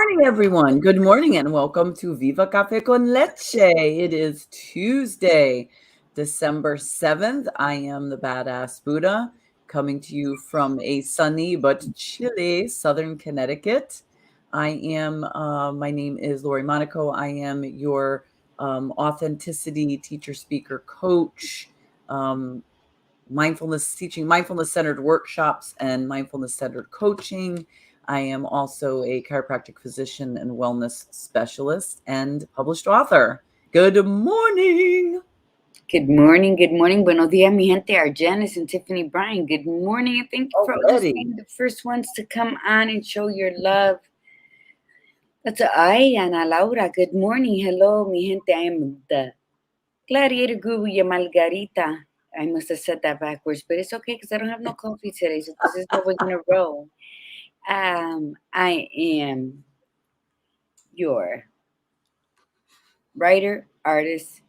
morning, everyone. Good morning and welcome to Viva Cafe con Leche. It is Tuesday, December 7th. I am the badass Buddha coming to you from a sunny but chilly Southern Connecticut. My name is Lori Monaco. I am your authenticity teacher, speaker, coach, teaching mindfulness-centered workshops and mindfulness-centered coaching. I am also a chiropractic physician and wellness specialist and published author. Good morning. Good morning. Good morning. Buenos dias, mi gente. Our Janice and Tiffany Bryan. Good morning. And thank you for always being the first ones to come on and show your love. That's Ana Laura. Good morning. Hello, mi gente. I am the gladiator guru, your Margarita. I must have said that backwards, but it's okay because I don't have no coffee today, so this is how we're going to roll. I am your writer, artist,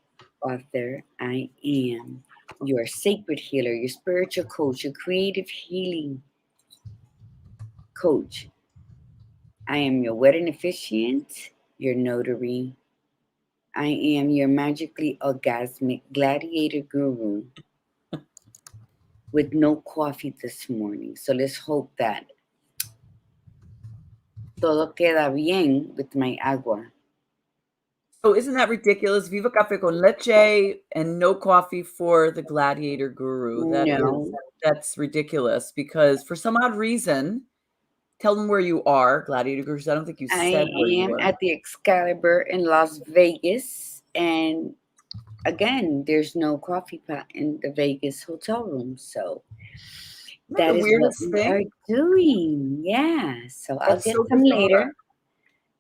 author. I am your sacred healer, your spiritual coach, your creative healing coach. I am your wedding officiant, your notary. I am your magically orgasmic gladiator guru with no coffee this morning. So let's hope that todo queda bien with my agua. So isn't that ridiculous? Viva Cafe con Leche and no coffee for the gladiator guru. That's ridiculous because for some odd reason, tell them where you are, gladiator gurus. I don't think you said where you were. I am at the Excalibur in Las Vegas, and again, there's no coffee pot in the Vegas hotel room, so that is what we are doing. Yeah, so I'll get some later.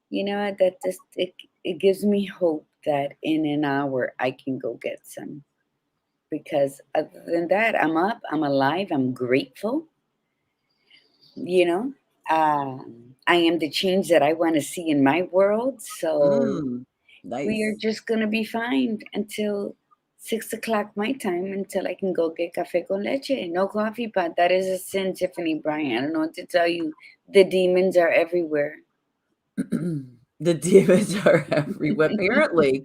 You know, that just it gives me hope that in an hour I can go get some. Because other than that, I'm up, I'm alive, I'm grateful. You know, I am the change that I want to see in my world. So nice. We are just gonna be fine until 6 o'clock my time until I can go get cafe con leche. No coffee pot. That is a sin, Tiffany Bryan. I don't know what to tell you. The demons are everywhere. The demons are everywhere. Apparently,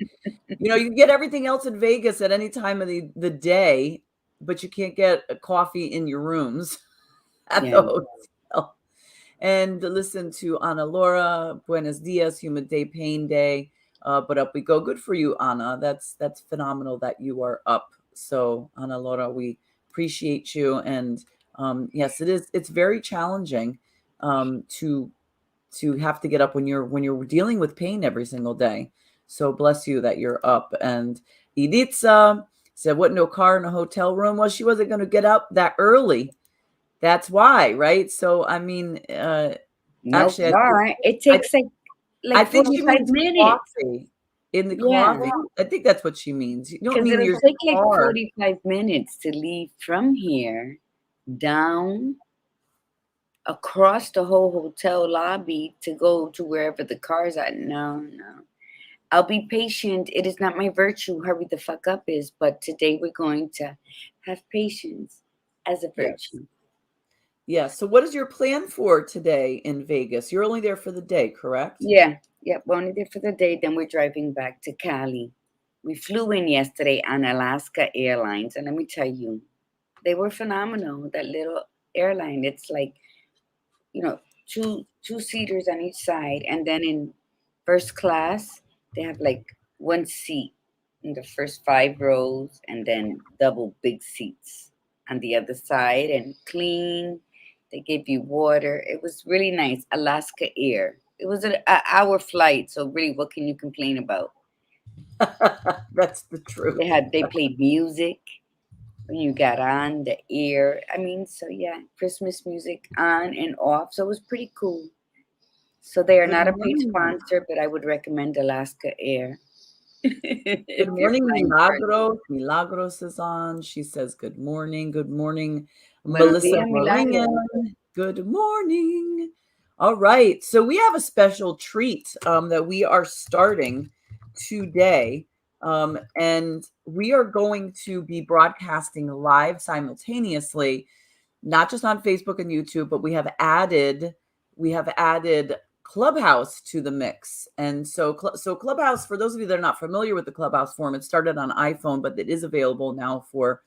you can get everything else in Vegas at any time of the day, but you can't get a coffee in your rooms at the hotel. And listen to Ana Laura, Buenos Dias, Humid Day, Pain Day. But up we go. Good for you, Ana. That's phenomenal that you are up. So, Ana Laura, we appreciate you. And yes, it is. It's very challenging to have to get up when you're dealing with pain every single day. So bless you that you're up. And Editza said, "What? No car in a hotel room?" Well, she wasn't going to get up that early. That's why, right? So I mean, actually, it takes like 45 minutes. Coffee in the coffee. I think that's what she means. You don't mean it'll take like 45 minutes to leave from here down across the whole hotel lobby to go to wherever the cars are. No. I'll be patient. It is not my virtue. Hurry the fuck up is. But today we're going to have patience as a virtue. Yeah. So what is your plan for today in Vegas? You're only there for the day, correct? Yeah. We're only there for the day. Then we're driving back to Cali. We flew in yesterday on Alaska Airlines. And let me tell you, they were phenomenal. That little airline, it's like, two-seaters on each side. And then in first class, they have like one seat in the first 5 rows and then double big seats on the other side and clean. They gave you water. It was really nice. Alaska Air. It was an hour flight, so really, what can you complain about? That's the truth. They played music when you got on the air. I mean, so yeah, Christmas music on and off. So it was pretty cool. So they are not a paid sponsor, but I would recommend Alaska Air. Good morning, Milagros. Milagros is on. She says, "Good morning. Good morning, Melissa Moringen. Good morning." All right. So we have a special treat that we are starting today. And we are going to be broadcasting live simultaneously, not just on Facebook and YouTube, but we have added Clubhouse to the mix. And so Clubhouse, for those of you that are not familiar with the Clubhouse form, it started on iPhone, but it is available now for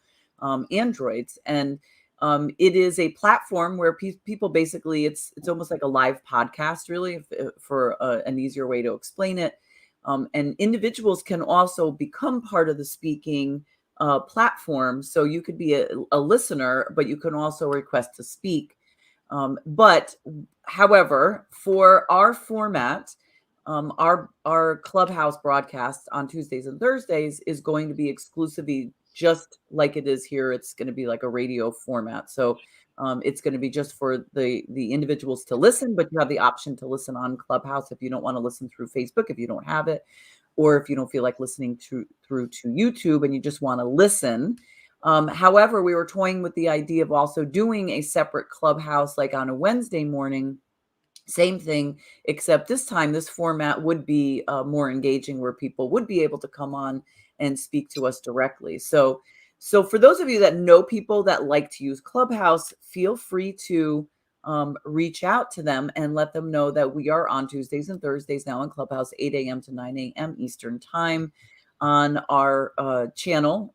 Androids. And it is a platform where people basically, it's almost like a live podcast, really, for an easier way to explain it. And individuals can also become part of the speaking platform. So you could be a listener, but you can also request to speak. But however, for our format, our Clubhouse broadcast on Tuesdays and Thursdays is going to be exclusively just like it is here. It's going to be like a radio format. So it's going to be just for the individuals to listen, but you have the option to listen on Clubhouse if you don't want to listen through Facebook, if you don't have it, or if you don't feel like listening through to YouTube and you just want to listen. However, we were toying with the idea of also doing a separate Clubhouse, like on a Wednesday morning. Same thing, except this time, this format would be more engaging, where people would be able to come on and speak to us directly. So for those of you that know people that like to use Clubhouse, feel free to reach out to them and let them know that we are on Tuesdays and Thursdays now in Clubhouse, 8 a.m. to 9 a.m. Eastern time on our channel,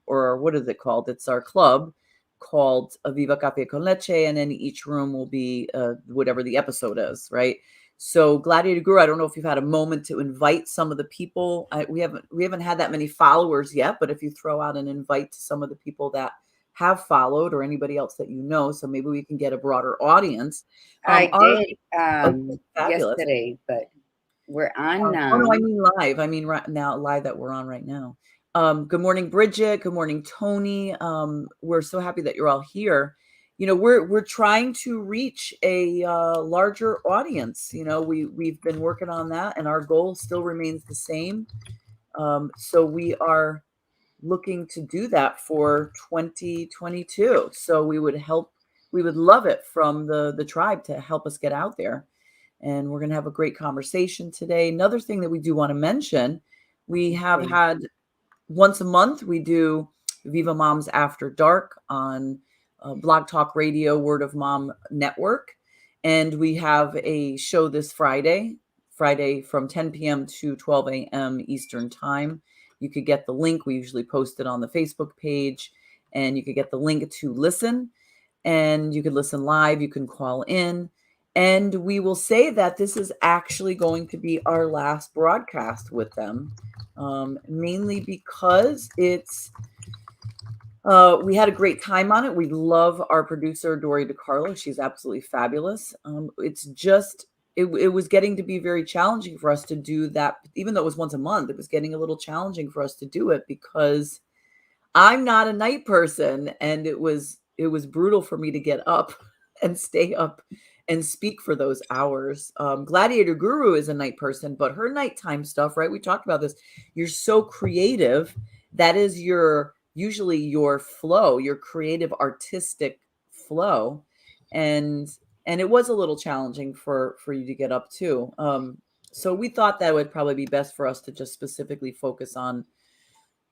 or what is it called? It's our club called Viva Cafe con Leche, and then each room will be whatever the episode is, right? So Gladiator Guru, I don't know if you've had a moment to invite some of the people. We haven't had that many followers yet, but if you throw out an invite to some of the people that have followed, or anybody else that you know, so maybe we can get a broader audience. I did fabulous. yesterday, but we're on now. Oh no, I mean live. I mean right now, live that we're on right now. Good morning, Bridget. Good morning, Tony. We're so happy that you're all here. You know, we're trying to reach a larger audience. You know, we've been working on that, and our goal still remains the same. So we are looking to do that for 2022. So we would love it from the tribe to help us get out there. And we're going to have a great conversation today. Another thing that we do want to mention, we have had once a month, we do Viva Moms After Dark on Blog Talk Radio, Word of Mom Network. And we have a show this Friday from 10 p.m. to 12 a.m. Eastern time. You could get the link. We usually post it on the Facebook page, and you could get the link to listen, and you could listen live. You can call in. And we will say that this is actually going to be our last broadcast with them, mainly because it's we had a great time on it. We love our producer, Dori DiCarlo. She's absolutely fabulous. It's just, it was getting to be very challenging for us to do that. Even though it was once a month, it was getting a little challenging for us to do it because I'm not a night person. And it was brutal for me to get up and stay up and speak for those hours. Gladiator Guru is a night person, but her nighttime stuff, right? We talked about this. You're so creative. That is usually your flow, your creative, artistic flow. And it was a little challenging for you to get up too. So we thought that would probably be best for us to just specifically focus on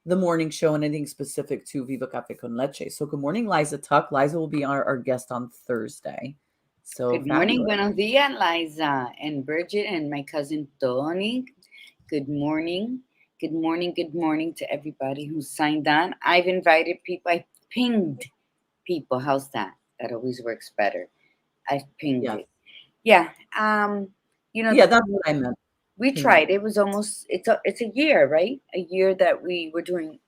the morning show and anything specific to Viva Cafe con Leche. So good morning, Liza Tuck. Liza will be our guest on Thursday. So good morning, buenos dias, Liza and Bridget and my cousin Tony. Good morning. Good morning. Good morning to everybody who signed on. I've invited people. I pinged people. How's that? That always works better. I've pinged it. Yeah. You know. Yeah, that's what I meant. We tried. It was almost. It's a year, right? A year that we were doing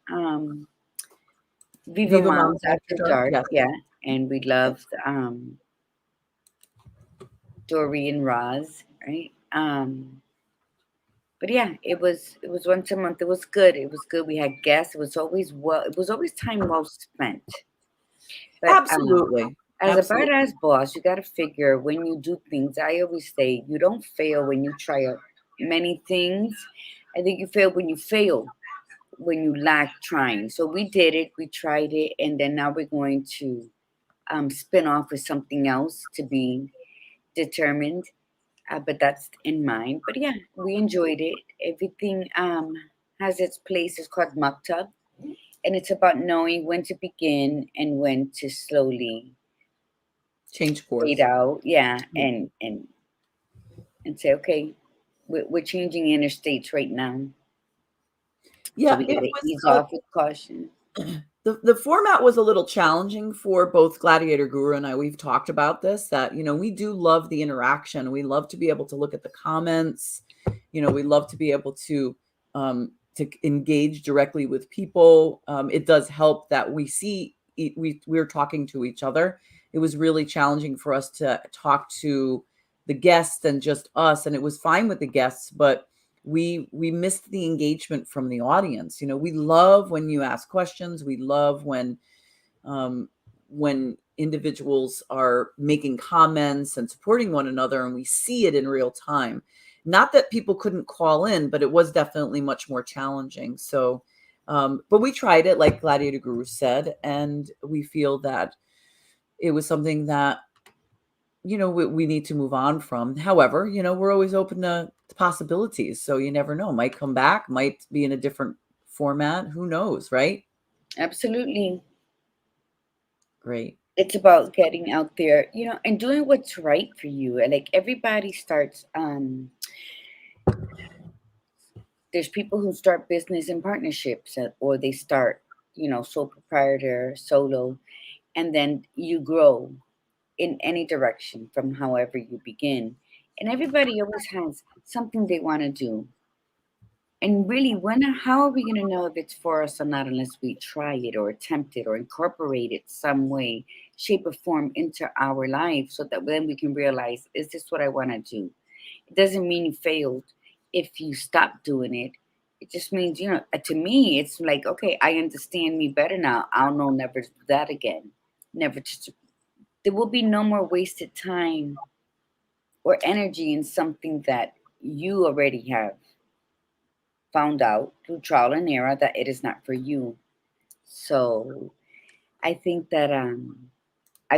Viva Moms After Dark. Yeah, and we loved Dori and Roz, right? But yeah, it was once a month. It was good. It was good. We had guests. It was always time well spent. But, absolutely. As a badass boss, you got to figure when you do things. I always say you don't fail when you try many things. I think you fail when you lack trying. So we did it. We tried it, and then now we're going to spin off with something else to be determined. But that's in mind. But yeah, we enjoyed it. Everything has its place. It's called Maktub. And it's about knowing when to begin and when to slowly change course. Fade out. Yeah. And and say, okay, we're changing interstates right now. So Yeah, we it got to ease was off with caution. the format was a little challenging for both Gladiator Guru and I. We've talked about this, that, we do love the interaction. We love to be able to look at the comments. We love to be able to engage directly with people. It does help that we see we're talking to each other. It was really challenging for us to talk to the guests and just us, and it was fine with the guests, but we missed the engagement from the audience. We love when you ask questions. We love when individuals are making comments and supporting one another, and we see it in real time. Not that people couldn't call in, but it was definitely much more challenging. So, but we tried it, like Gladiator Guru said, and we feel that it was something that we need to move on from. However, we're always open to possibilities. So you never know. Might come back, might be in a different format. Who knows, right? Absolutely. Great. It's about getting out there, and doing what's right for you. And like everybody starts, there's people who start business in partnerships, or they start, sole proprietor, solo, and then you grow in any direction from however you begin. And everybody always has something they want to do. And really, how are we going to know if it's for us or not unless we try it or attempt it or incorporate it some way, shape, or form into our life, so that then we can realize, is this what I want to do? It doesn't mean you failed if you stop doing it. It just means, to me, it's like, okay, I understand me better now. I'll know never to do that again. Never to. There will be no more wasted time or energy in something that you already have found out through trial and error that it is not for you. So I think that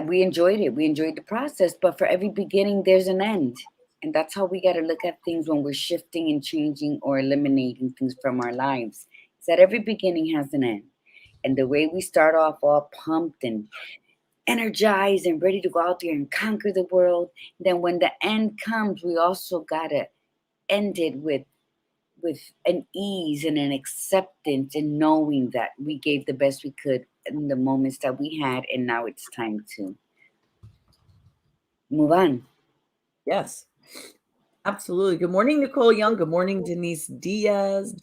we enjoyed it. We enjoyed the process, but for every beginning, there's an end. And that's how we got to look at things when we're shifting and changing or eliminating things from our lives. Is that every beginning has an end. And the way we start off all pumped and energized and ready to go out there and conquer the world, then when the end comes, we also got to end it with an ease and an acceptance, and knowing that we gave the best we could in the moments that we had, and now it's time to move on. Yes, absolutely. Good morning, Nicole Young. Good morning, Denise Diaz.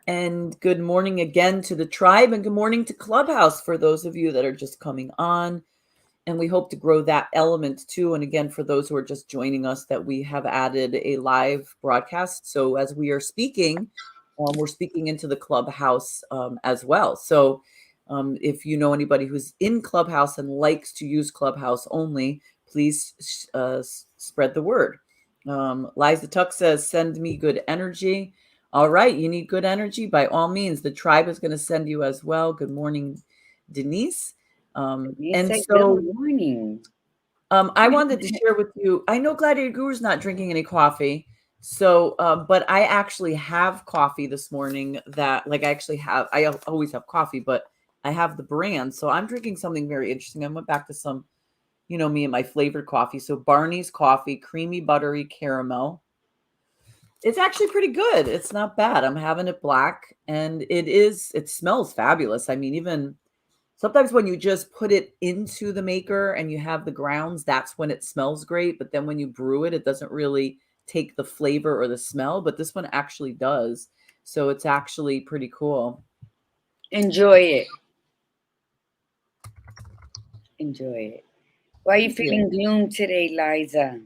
And good morning again to the tribe, and good morning to Clubhouse for those of you that are just coming on. And we hope to grow that element too. And again, for those who are just joining us, that we have added a live broadcast. So as we are speaking, we're speaking into the Clubhouse as well. So if you know anybody who's in Clubhouse and likes to use Clubhouse only, please spread the word. Liza Tuck says, send me good energy. All right, you need good energy? By all means, the tribe is going to send you as well. Good morning, Denise. And so good morning. I wanted to share with you, I know Gladiator Guru's not drinking any coffee. So, but I actually have coffee this morning that I always have coffee, but I have the brand. So I'm drinking something very interesting. I went back to some, me and my flavored coffee. So Barney's coffee, creamy, buttery caramel. It's actually pretty good. It's not bad. I'm having it black, and it smells fabulous. I mean, even sometimes when you just put it into the maker and you have the grounds, that's when it smells great. But then when you brew it, it doesn't really take the flavor or the smell. But this one actually does. So it's actually pretty cool. Enjoy it. Enjoy it. Why are you feeling gloom today, Liza?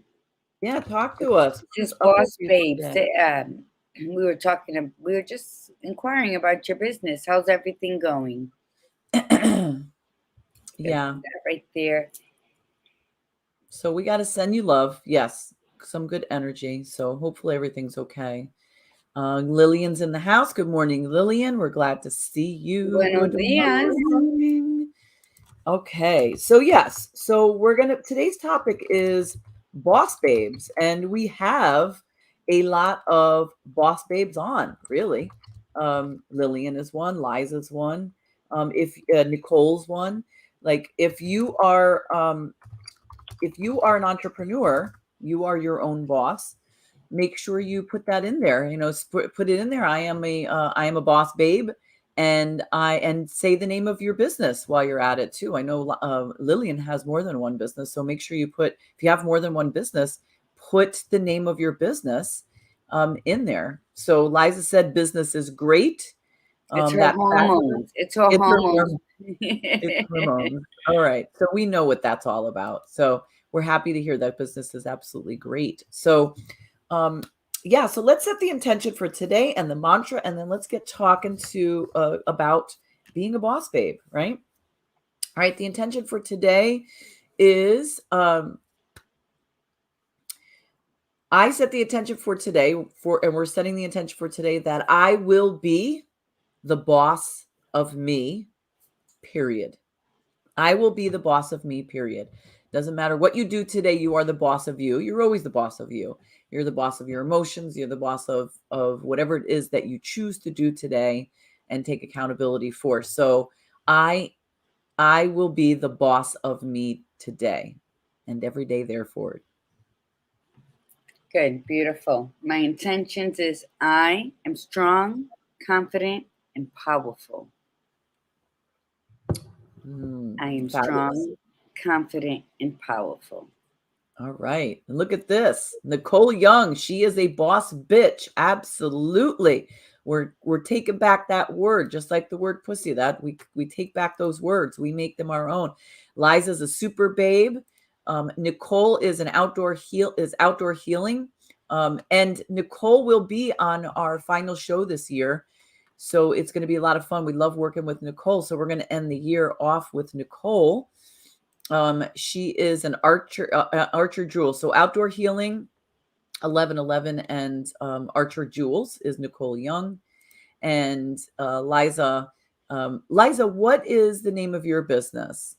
Yeah, talk to us. Just boss babes. We were talking. We were just inquiring about your business. How's everything going? Yeah, right there. So we got to send you love. Yes, some good energy. So hopefully everything's okay. Lillian's in the house. Good morning, Lillian. We're glad to see you. Buenos Good dias. morning. Okay, so yes, so today's topic is boss babes, and we have a lot of boss babes on, really. Lillian is one, Liza's one, if Nicole's one. Like if you are an entrepreneur, You are your own boss. Make sure you put that in there. Put it in there. I am a boss babe, and say the name of your business while you're at it too. I know Lillian has more than one business, so make sure if you have more than one business, put the name of your business in there. So Liza said business is great. It's her hormones. It's her hormones. It's hormones. All right. So we know what that's all about. So we're happy to hear that business is absolutely great. So yeah, so let's set the intention for today and the mantra, and then let's get talking about being a boss babe, right? All right, the intention for today is I set the intention for today and we're setting the intention for today that I will be the boss of me, period. I will be the boss of me, period. Doesn't matter what you do today, you are the boss of you. You're always the boss of you. You're the boss of your emotions. You're the boss of whatever it is that you choose to do today and take accountability for. So I will be the boss of me today and every day therefore. Good, beautiful. My intentions is I am strong, confident, and powerful. I am strong, confident, and powerful. All right. And look at this. Nicole Young. She is a boss bitch. Absolutely. We're taking back that word, just like the word pussy. That we take back those words. We make them our own. Liza's a super babe. Nicole is outdoor healing. And Nicole will be on our final show this year. So it's going to be a lot of fun. We love working with Nicole. So we're going to end the year off with Nicole. She is an Archer Jewel. So outdoor healing, 1111, and Archer Jewels is Nicole Young. And Liza, what is the name of your business?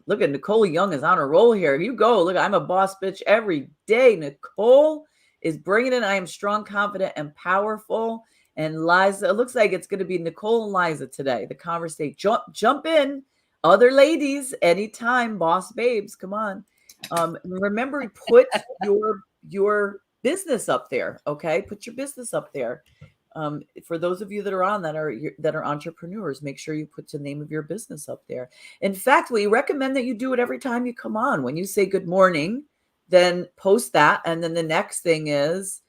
Look at Nicole Young is on a roll here. You go. Look, I'm a boss bitch every day. Nicole is bringing it. I am strong, confident, and powerful. And Liza, it looks like it's going to be Nicole and Liza today. The conversation. Jump in. Other ladies, anytime, boss babes, come on. Remember, put your business up there, okay? Put your business up there. For those of you that are on that are entrepreneurs, make sure you put the name of your business up there. In fact, we recommend that you do it every time you come on. When you say good morning, then post that, and then the next thing is,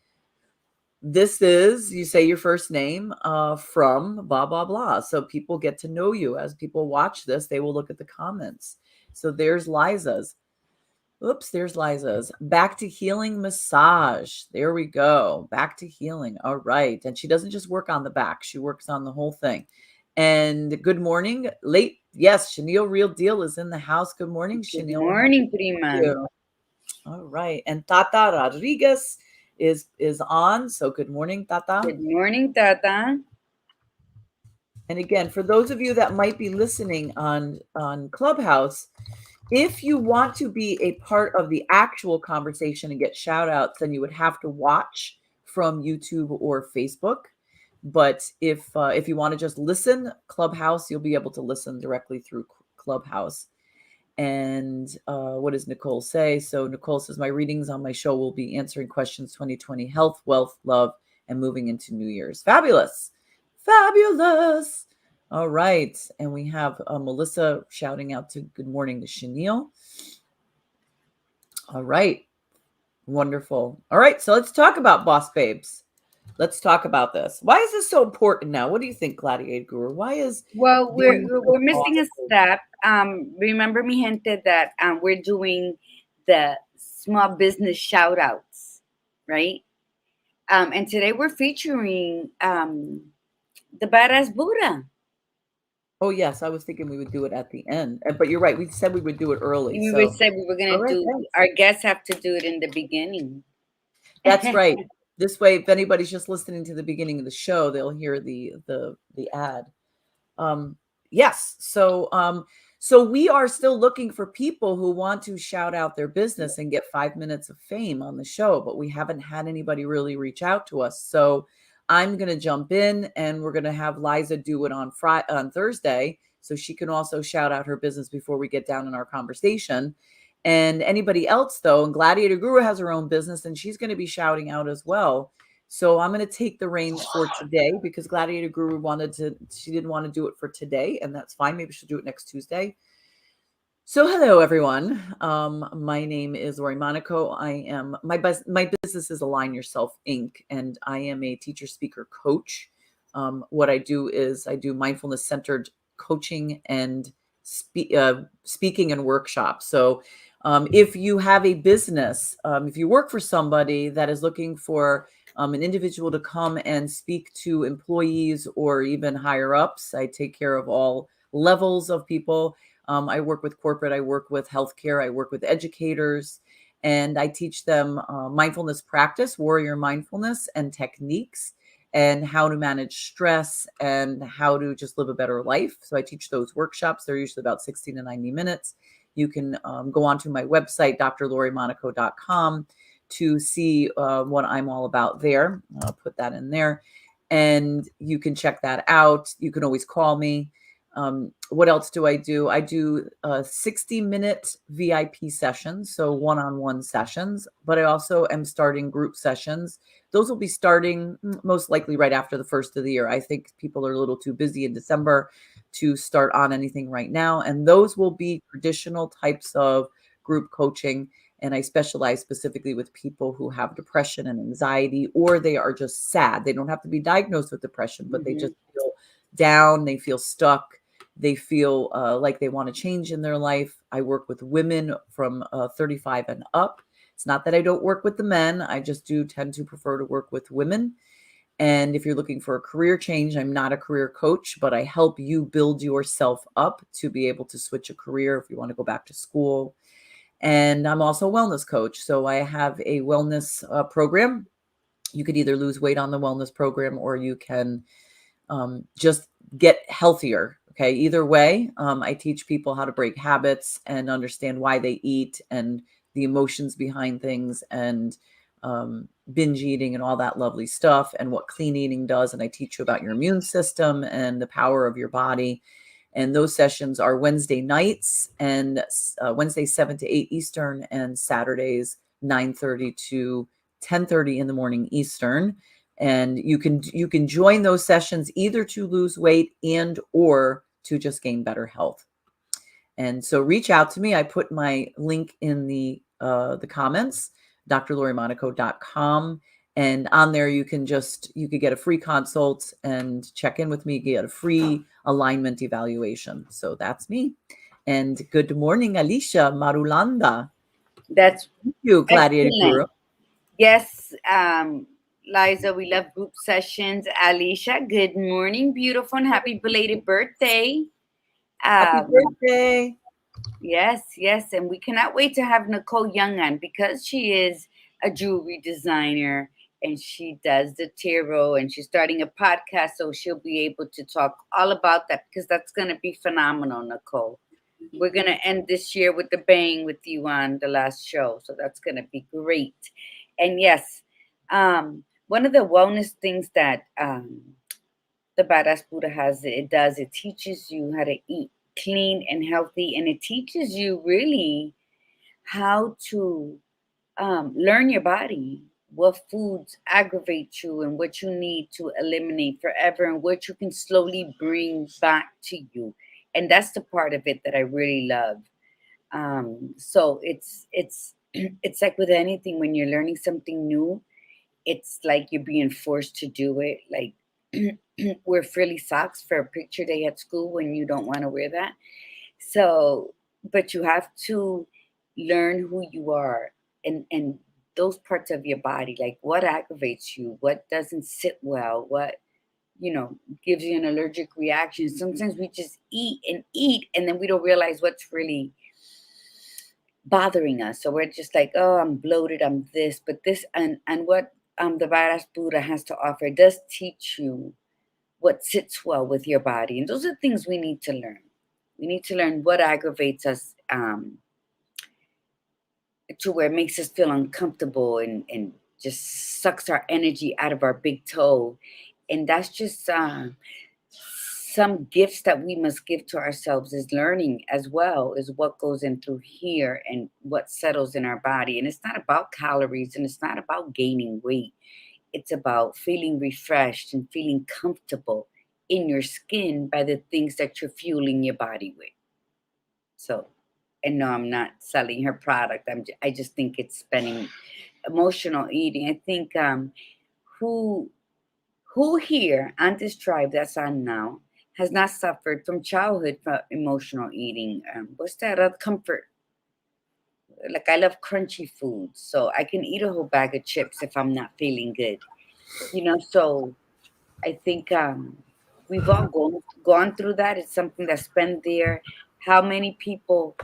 you say your first name from blah, blah, blah. So people get to know you. As people watch this, they will look at the comments. So there's Liza's. Oops, there's Liza's. Back to healing massage. There we go. Back to healing. All right. And she doesn't just work on the back. She works on the whole thing. And good morning. Yes, Chenille Real Deal is in the house. Good morning, Chenille. Good morning, prima. All right. And Tata Rodriguez is on. So good morning, Tata. Good morning, Tata. And again, for those of you that might be listening on Clubhouse, if you want to be a part of the actual conversation and get shout outs, then you would have to watch from YouTube or Facebook. But if you want to just listen, Clubhouse, you'll be able to listen directly through Clubhouse. And what does Nicole say? So Nicole says, my readings on my show will be answering questions 2020, health, wealth, love, and moving into New Year's. Fabulous. Fabulous. All right. And we have Melissa shouting out to good morning to Chenille. All right. Wonderful. All right. So let's talk about boss babes. Let's talk about this. Why is this so important now? What do you think, Gladiator Guru? Why is we're missing a step. Remember, mi gente, that we're doing the small business shout outs, right? And today we're featuring the badass Buddha. Oh yes, I was thinking we would do it at the end, but you're right. We said we would do it early. We said we were going to do. Thanks. Our guests have to do it in the beginning. That's right. This way, if anybody's just listening to the beginning of the show, they'll hear the ad. Yes. So we are still looking for people who want to shout out their business and get 5 minutes of fame on the show, but we haven't had anybody really reach out to us. So I'm going to jump in, and we're going to have Liza do it on Thursday, so she can also shout out her business before we get down in our conversation. And anybody else, though, and Gladiator Guru has her own business, and she's going to be shouting out as well. So I'm going to take the reins for today because Gladiator Guru she didn't want to do it for today, and that's fine. Maybe she'll do it next Tuesday. So hello, everyone. My name is Lori Monaco. My business is Align Yourself Inc., and I am a teacher, speaker, coach. What I do is I do mindfulness-centered coaching and speaking and workshops. So if you have a business, if you work for somebody that is looking for an individual to come and speak to employees or even higher ups, I take care of all levels of people. I work with corporate, I work with healthcare, I work with educators, and I teach them mindfulness practice, warrior mindfulness, and techniques, and how to manage stress and how to just live a better life. So I teach those workshops. They're usually about 60 to 90 minutes. You can go onto my website, drlorimonaco.com, to see what I'm all about there. I'll put that in there, and you can check that out. You can always call me. What else do? I do 60-minute VIP sessions, so one-on-one sessions, but I also am starting group sessions. Those will be starting most likely right after the first of the year. I think people are a little too busy in December to start on anything right now. And those will be traditional types of group coaching. And I specialize specifically with people who have depression and anxiety, or they are just sad. They don't have to be diagnosed with depression, but they just feel down. They feel stuck. They feel like they want to change in their life. I work with women from 35 and up. It's not that I don't work with the men. I just do tend to prefer to work with women. And if you're looking for a career change, I'm not a career coach, but I help you build yourself up to be able to switch a career if you want to go back to school. And I'm also a wellness coach. So I have a wellness program. You could either lose weight on the wellness program, or you can just get healthier. Okay. Either way, I teach people how to break habits and understand why they eat and the emotions behind things, and binge eating and all that lovely stuff, and what clean eating does. And I teach you about your immune system and the power of your body. And those sessions are Wednesday nights, and Wednesday 7 to 8 Eastern, and Saturdays 9:30 to 10:30 in the morning Eastern. And you can join those sessions either to lose weight and or to just gain better health. And so reach out to me. I put my link in the comments, drlorimonaco.com. And on there, you could get a free consult and check in with me, get a free alignment evaluation. So that's me. And good morning, Alicia Marulanda. That's Thank you, Gladiator Guru. Yes, Liza, we love group sessions. Alicia, good morning, beautiful, and happy belated birthday. Happy birthday. Yes. And we cannot wait to have Nicole Young on, because she is a jewelry designer and she does the tarot, and she's starting a podcast. So she'll be able to talk all about that, because that's going to be phenomenal, Nicole. We're going to end this year with the bang with you on the last show. So that's going to be great. And yes, one of the wellness things that the Badass Buddha it teaches you how to eat clean and healthy, and it teaches you really how to learn your body, what foods aggravate you and what you need to eliminate forever, and what you can slowly bring back to you. And that's the part of it that I really love. So it's it's like with anything, when you're learning something new, it's like you're being forced to do it. Like wear frilly socks for a picture day at school when you don't want to wear that. So, but you have to learn who you are, and those parts of your body, like what aggravates you, what doesn't sit well, what gives you an allergic reaction. Sometimes we just eat, and then we don't realize what's really bothering us. So we're just like, oh, I'm bloated, I'm this, but this, and what the Badass Buddha has to offer does teach you what sits well with your body. And those are things we need to learn. We need to learn what aggravates us, to where it makes us feel uncomfortable, and just sucks our energy out of our big toe. And that's just some gifts that we must give to ourselves is learning as well, is what goes in through here and what settles in our body. And it's not about calories and it's not about gaining weight. It's about feeling refreshed and feeling comfortable in your skin by the things that you're fueling your body with. So, and no, I'm not selling her product. I just think it's spending emotional eating. I think who who here on this tribe that's on now has not suffered from childhood from emotional eating? What's that other comfort? Like I love crunchy food, so I can eat a whole bag of chips if I'm not feeling good. So I think we've all gone through that. It's something that's been there. How many people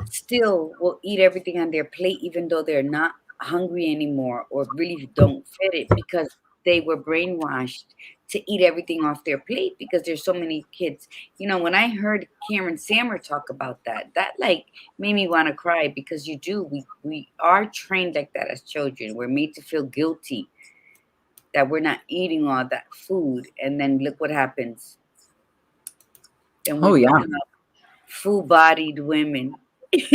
still will eat everything on their plate even though they're not hungry anymore or really don't fit it because they were brainwashed to eat everything off their plate because there's so many kids. When I heard Karen Sammer talk about that like made me want to cry because we are trained like that as children. We're made to feel guilty that we're not eating all that food, and then look what happens. And we become full-bodied women with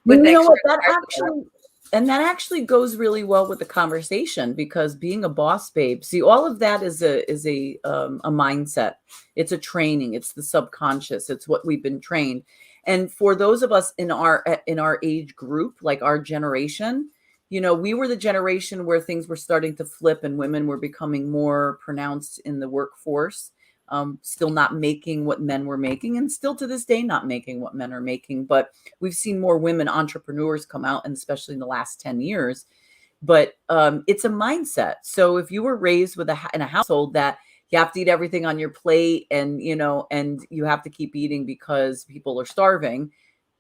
You know extra what? That actually goes really well with the conversation because being a boss babe, see, all of that is a mindset. It's a training. It's the subconscious. It's what we've been trained. And for those of us in our age group, like our generation, we were the generation where things were starting to flip and women were becoming more pronounced in the workforce. Still not making what men were making, and still to this day not making what men are making. But we've seen more women entrepreneurs come out, and especially in the last 10 years. But it's a mindset. So if you were raised in a household that you have to eat everything on your plate and you have to keep eating because people are starving.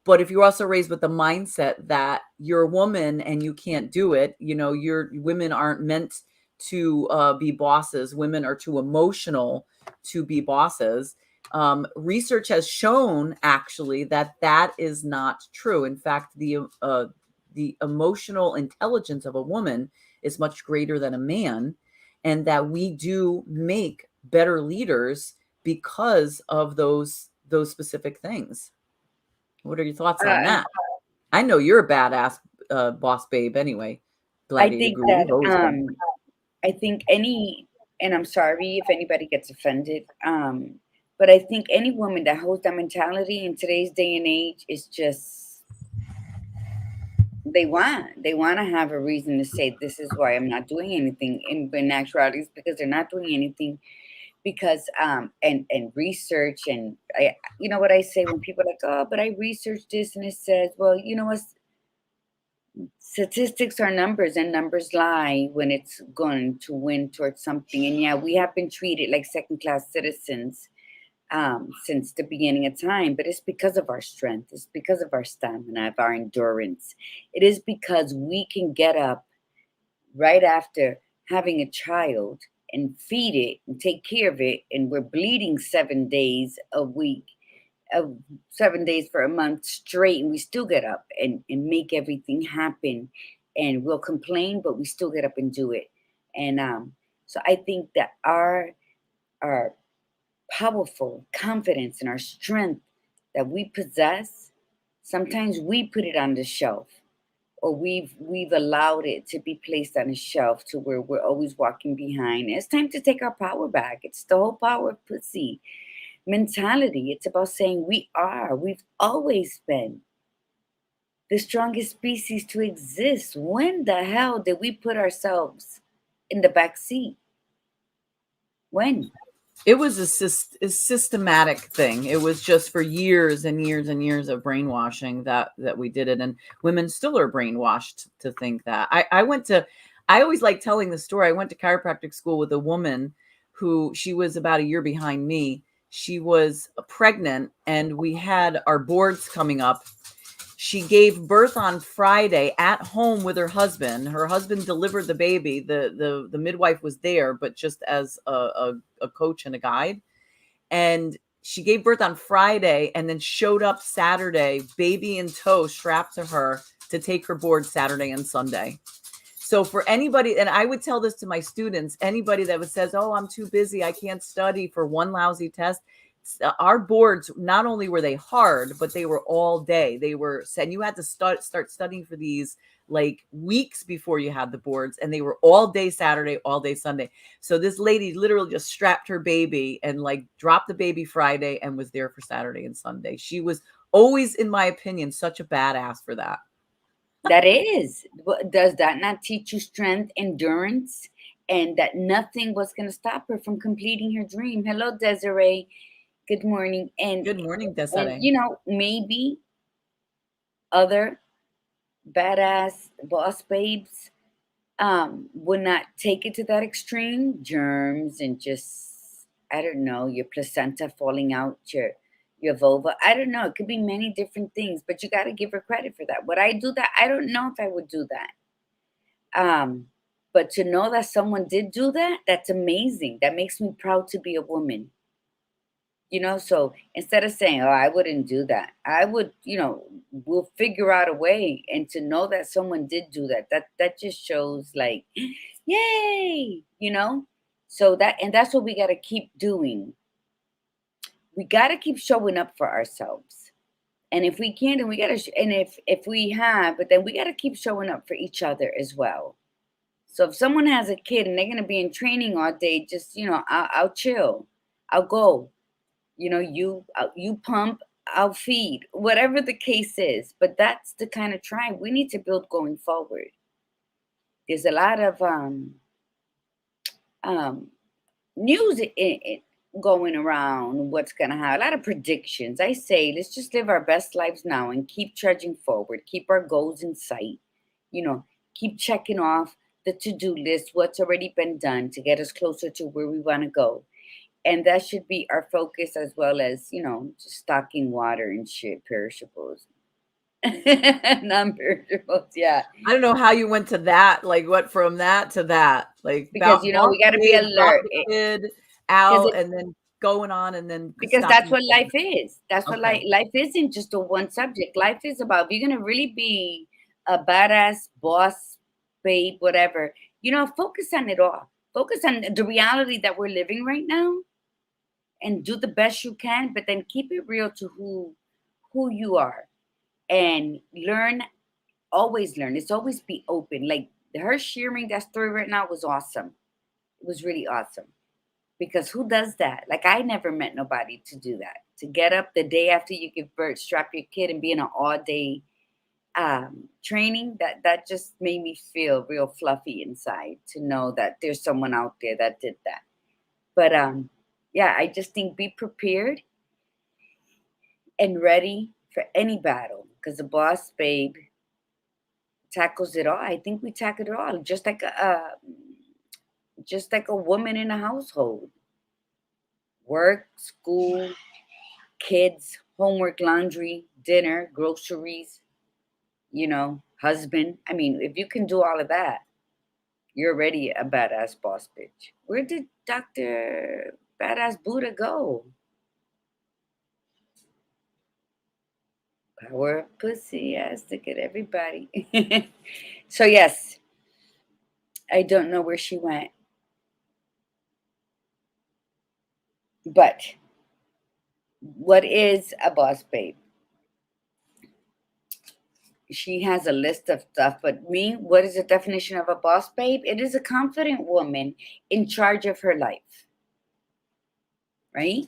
But if you're also raised with the mindset that you're a woman and you can't do it, women aren't meant to be bosses. Women are too emotional to be bosses. Research has shown actually that is not true. In fact, the emotional intelligence of a woman is much greater than a man, and that we do make better leaders because of those specific things. What are your thoughts on that? I know you're a badass boss babe anyway. I think that I think and I'm sorry if anybody gets offended, but I think any woman that holds that mentality in today's day and age is just they want to have a reason to say this is why I'm not doing anything. In actuality, it's because they're not doing anything because and research and what I say when people are like, oh, but I researched this and it says, well, what, statistics are numbers and numbers lie when it's going to win towards something. And yeah, we have been treated like second-class citizens since the beginning of time, but it's because of our strength. It's because of our stamina, of our endurance. It is because we can get up right after having a child and feed it and take care of it, and we're bleeding 7 days a week, 7 days for a month straight, and we still get up and make everything happen. And we'll complain, but we still get up and do it. And so I think that our powerful confidence and our strength that we possess, sometimes we put it on the shelf, or we've allowed it to be placed on a shelf to where we're always walking behind. It's time to take our power back. It's the whole power of pussy mentality. It's about saying we've always been the strongest species to exist. When the hell did we put ourselves in the back seat? When? It was a systematic thing. It was just for years and years and years of brainwashing that we did it. And women still are brainwashed to think that. I always like telling the story. I went to chiropractic school with a woman who, she was about a year behind me. She was pregnant and we had our boards coming up. She gave birth on Friday at home with her husband. Her husband delivered the baby. The midwife was there, but just as a coach and a guide. And she gave birth on Friday and then showed up Saturday, baby in tow, strapped to her, to take her board Saturday and Sunday. So for anybody, and I would tell this to my students, anybody that says, oh, I'm too busy, I can't study for one lousy test. Our boards, not only were they hard, but they were all day. They were said you had to start studying for these like weeks before you had the boards, and they were all day Saturday, all day Sunday. So this lady literally just strapped her baby and like dropped the baby Friday and was there for Saturday and Sunday. She was always, in my opinion, such a badass for that. That is. Does that not teach you strength, endurance, and that nothing was going to stop her from completing her dream? Hello, Desiree. Good morning. Good morning, And Desiree. maybe other badass boss babes would not take it to that extreme. Germs and just, I don't know, your placenta falling out, your vulva. I don't know. It could be many different things, but you got to give her credit for that. Would I do that? I don't know if I would do that. But to know that someone did do that, that's amazing. That makes me proud to be a woman. So instead of saying, oh, I wouldn't do that, I would, we'll figure out a way. And to know that someone did do that, that just shows like, yay. So that's what we got to keep doing. We got to keep showing up for ourselves. And if we can, then we got to, and if we have, but then we got to keep showing up for each other as well. So if someone has a kid and they're going to be in training all day, just, I'll chill. I'll go. You pump, I'll feed, whatever the case is. But that's the kind of tribe we need to build going forward. There's a lot of news going around what's going to happen, a lot of predictions. I say, let's just live our best lives now and keep trudging forward, keep our goals in sight, keep checking off the to-do list, what's already been done to get us closer to where we want to go. And that should be our focus, as well as, just stocking water and shit, perishables. Non-perishables, yeah. I don't know how you went to that, like what from that to that, like Because, boss we got to be babe, drop alert. the kid out and then going on and then Because that's stocking. what life is. That's what Okay. life isn't just a one subject. Life is about, if you're going to really be a badass boss, babe, whatever, focus on it all. Focus on the reality that we're living right now and do the best you can, but then keep it real to who you are, and always learn. It's always be open. Like her sharing that story right now was awesome. It was really awesome, because who does that? Like, I never met nobody to do that, to get up the day after you give birth, strap your kid, and be in an all-day training. That just made me feel real fluffy inside, to know that there's someone out there that did that. But yeah, I just think be prepared and ready for any battle, because the boss babe tackles it all. I think we tackle it all, just like a woman in a household. Work, school, kids, homework, laundry, dinner, groceries, husband. I mean, if you can do all of that, you're already a badass boss bitch. Where did Dr. Badass Buddha go? Power of pussy, yes, look at everybody. So yes, I don't know where she went. But what is a boss babe? She has a list of stuff, but what is the definition of a boss babe? It is a confident woman in charge of her life, right?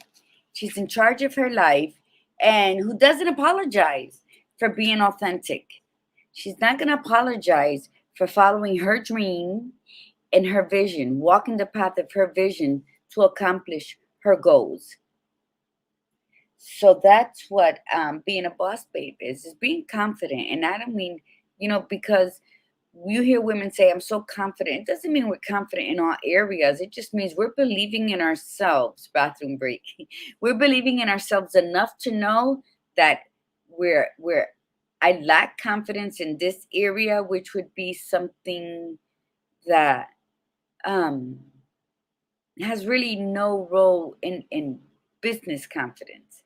She's in charge of her life, and who doesn't apologize for being authentic. She's not going to apologize for following her dream and her vision, walking the path of her vision to accomplish her goals. So that's what being a boss babe is being confident. And I don't mean, because you hear women say, I'm so confident. It doesn't mean we're confident in all areas. It just means we're believing in ourselves. Bathroom break. We're believing in ourselves enough to know that I lack confidence in this area, which would be something that has really no role in business confidence.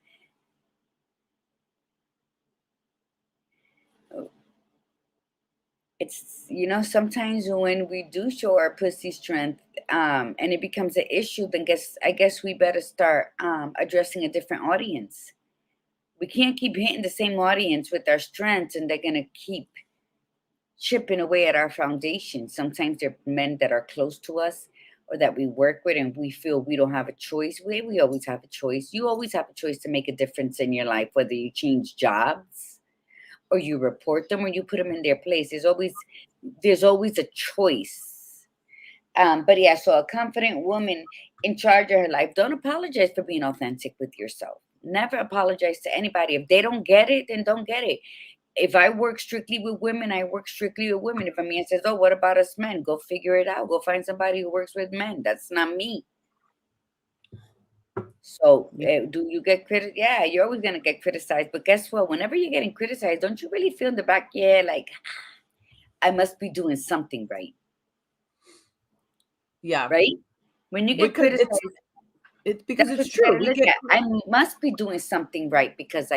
it's, sometimes when we do show our pussy strength, and it becomes an issue, then I guess we better start addressing a different audience. We can't keep hitting the same audience with our strengths, and they're gonna keep chipping away at our foundation. Sometimes they're men that are close to us or that we work with, and we feel we don't have a choice. We always have a choice. You always have a choice to make a difference in your life, whether you change jobs or you report them or you put them in their place. There's always a choice. But yeah, so a confident woman in charge of her life, don't apologize for being authentic with yourself. Never apologize to anybody. If they don't get it, then don't get it. If I work strictly with women, I work strictly with women. If a man says, "Oh, what about us men?" Go figure it out. Go find somebody who works with men. That's not me. So, do you get criticized? Yeah, you're always gonna get criticized. But guess what? Whenever you're getting criticized, don't you really feel in the back, yeah, like I must be doing something right, Yeah. right? When you get Because criticized, it's because that's it's what you true. gotta look at. I must be doing something right because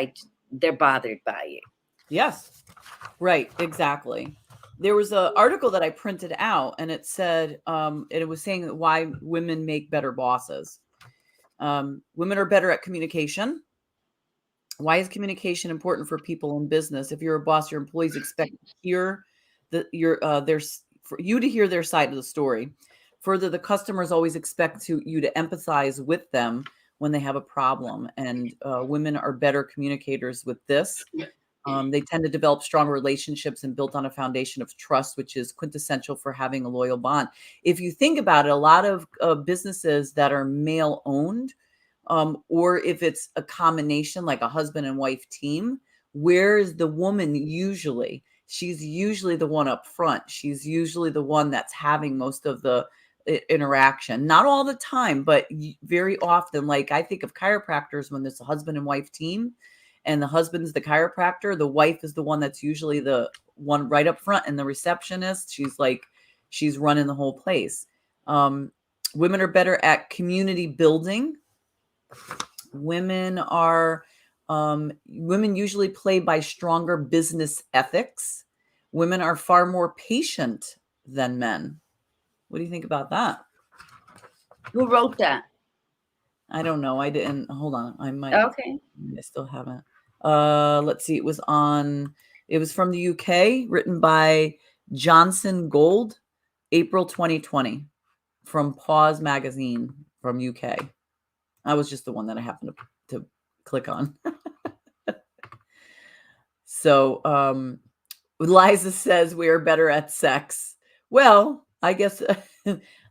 they're bothered by it. Yes. Right, exactly. There was an article that I printed out, and it said, it was saying that why women make better bosses. Women are better at communication. Why is communication important for people in business? If you're a boss, your employees expect to hear for you to hear their side of the story. Further, the customers always expect you to empathize with them when they have a problem, and women are better communicators with this. They tend to develop strong relationships and built on a foundation of trust, which is quintessential for having a loyal bond. If you think about it, a lot of businesses that are male owned, or if it's a combination like a husband and wife team, where is the woman usually? She's usually the one up front. She's usually the one that's having most of the interaction. Not all the time, but very often. Like I think of chiropractors when there's a husband and wife team and the husband's the chiropractor, the wife is the one that's usually the one right up front, and the receptionist, she's running the whole place. Women are better at community building. Women usually play by stronger business ethics. Women are far more patient than men. What do you think about that? Who wrote that? I don't know. I didn't. Hold on. Okay. I still haven't. Let's see. It was from the UK, written by Johnson Gold, April 2020, from Pause Magazine from UK. I was just the one that I happened to click on. So, Liza says we are better at sex. Well, I guess,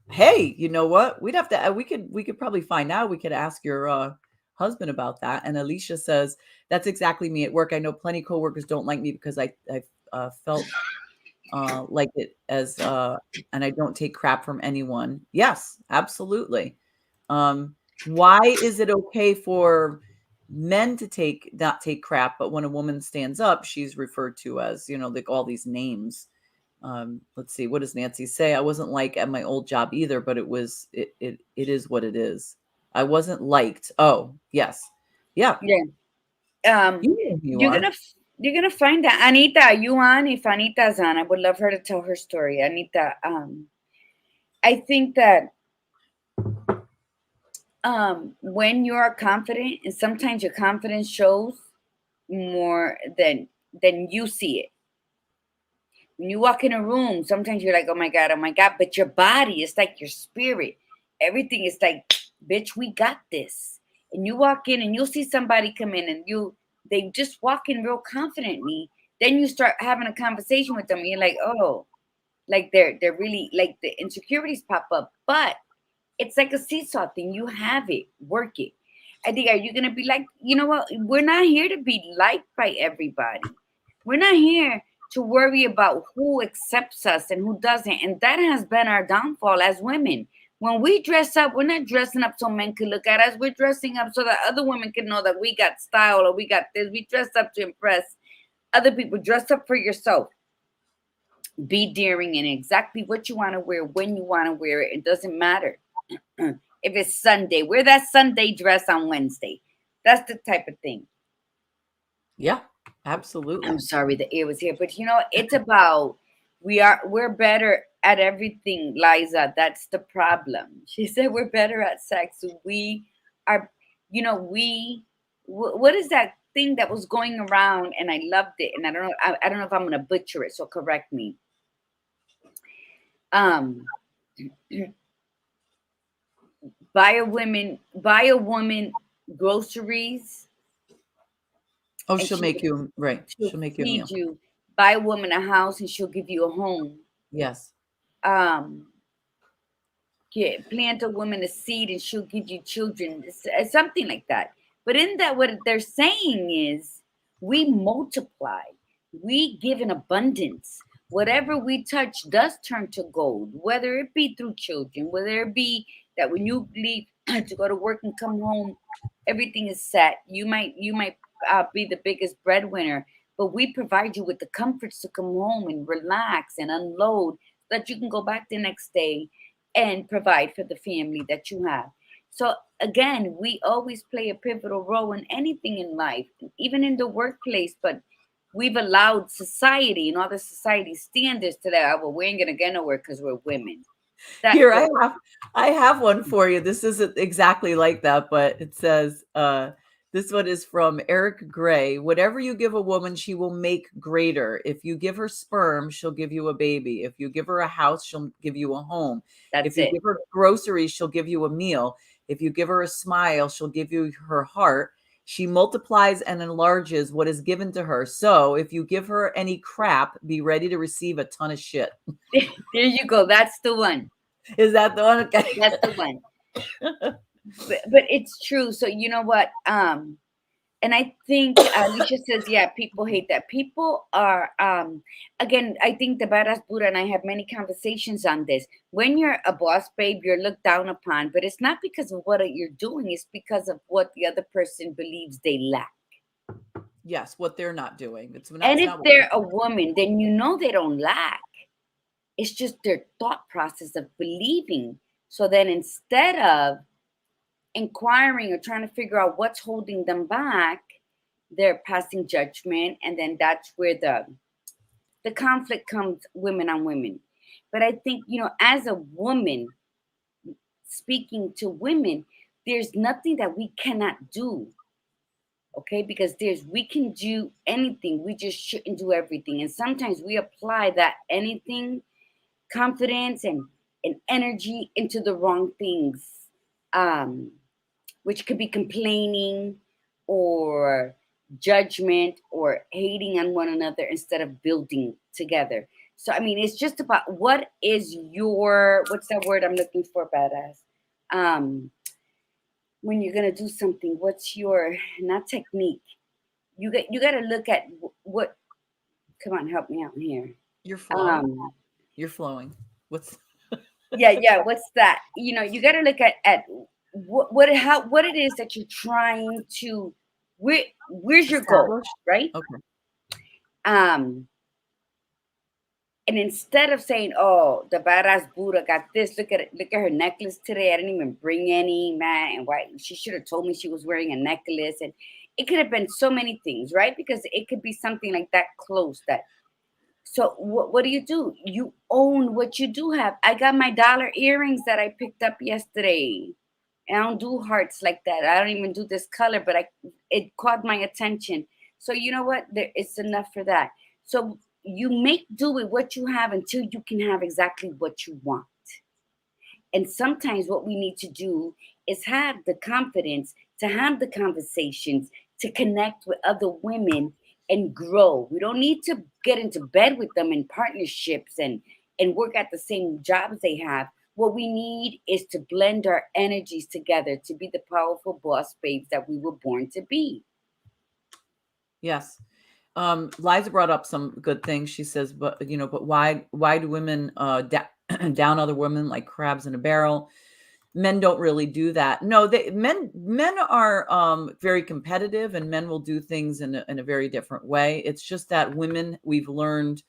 hey, you know what? We could probably find out. We could ask your husband about that. And Alicia says, that's exactly me at work. I know plenty of coworkers don't like me because I felt like it as, and I don't take crap from anyone. Yes, absolutely. Why is it okay for men to not take crap, but when a woman stands up, she's referred to as, like all these names. Let's see, what does Nancy say? I wasn't like at my old job either, but it is what it is. I wasn't liked. Oh, yes. Yeah. Yeah. You are. You're gonna find that. Anita, are you on? If Anita's on, I would love her to tell her story. Anita, I think that when you are confident, and sometimes your confidence shows more than you see it. When you walk in a room, sometimes you're like, oh my God, but your body is like your spirit. Everything is like, bitch, we got this. And you walk in and you'll see somebody come in and they just walk in real confidently. Then you start having a conversation with them and you're like, oh, like they're really like the insecurities pop up. But it's like a seesaw thing. You have it, work it. I think, are you going to be like, you know what? We're not here to be liked by everybody. We're not here to worry about who accepts us and who doesn't. And that has been our downfall as women. When we dress up, we're not dressing up so men can look at us. We're dressing up so that other women can know that we got style or we got this. We dress up to impress other people. Dress up for yourself. Be daring in exactly what you want to wear, when you want to wear it. It doesn't matter. If it's Sunday, wear that Sunday dress on Wednesday. That's the type of thing. Yeah, absolutely. I'm sorry the air was here, but it's about We're better at everything, Liza. That's the problem. She said we're better at sex. We are, what is that thing that was going around and I loved it, and I don't know if I'm gonna butcher it, so correct me. Um buy a woman groceries. Oh, And she'll make you right. she'll She'll make you a feed meal. you. Buy a woman a house and she'll give you a home. Yes. Um, plant a woman a seed and she'll give you children. Something like that. But in that, what they're saying is we multiply, we give in abundance. Whatever we touch does turn to gold, whether it be through children, whether it be that when you leave to go to work and come home, everything is set. You might be the biggest breadwinner, but we provide you with the comforts to come home and relax and unload so that you can go back the next day and provide for the family that you have. So again, we always play a pivotal role in anything in life, even in the workplace, but we've allowed society and all the society standards to that. Oh, well, we ain't gonna get nowhere because we're women. That Here goes. I have one for you. This isn't exactly like that, but it says, this one is from Eric Gray. Whatever you give a woman, she will make greater. If you give her sperm, she'll give you a baby. If you give her a house, she'll give you a home. If That's you it. give her groceries, she'll give you a meal. If you give her a smile, she'll give you her heart. She multiplies and enlarges what is given to her. So if you give her any crap, be ready to receive a ton of shit. There you go. That's the one. Is that the one? Okay. That's the one. But it's true. So you know what? And I think Alicia says, yeah, people hate that. People are, again, I think the Badass Buddha and I have many conversations on this. When you're a boss babe, you're looked down upon, but it's not because of what you're doing. It's because of what the other person believes they lack. Yes, what they're not doing. And It's if not what they're a woman, then you know they don't lack. It's just their thought process of believing. So then instead of inquiring or trying to figure out what's holding them back, they're passing judgment, and then that's where the conflict comes, women on women. But I think, as a woman speaking to women, there's nothing that we cannot do. Okay, because we can do anything, we just shouldn't do everything. And sometimes we apply that anything, confidence and energy into the wrong things. Um, which could be complaining or judgment or hating on one another instead of building together. So, I mean, it's just about what's that word I'm looking for, Badass? Um, when you're going to do something, what's your, not technique? You got to look at what, come on, help me out here. you're flowing. Um, You're flowing. What's yeah, what's that? You got to look at what it is that you're trying to, where's your goal, established? right? Okay. um and instead of saying, oh, the badass Buddha got this, look at her necklace today, I didn't even bring any, man, and why she should have told me she was wearing a necklace. And it could have been so many things, right? Because it could be something like that close. That So what do? You own what you do have. I got my dollar earrings that I picked up yesterday. I don't do hearts like that. I don't even do this color, but it caught my attention. So you know what? It's enough for that. So you make do with what you have until you can have exactly what you want. And sometimes what we need to do is have the confidence to have the conversations, to connect with other women and grow. We don't need to get into bed with them in partnerships and work at the same jobs they have. What we need is to blend our energies together to be the powerful boss babes that we were born to be. Yes. Liza brought up some good things. She says, but why do women down other women like crabs in a barrel? Men don't really do that. No, men are very competitive, and men will do things in a very different way. It's just that women, we've learned,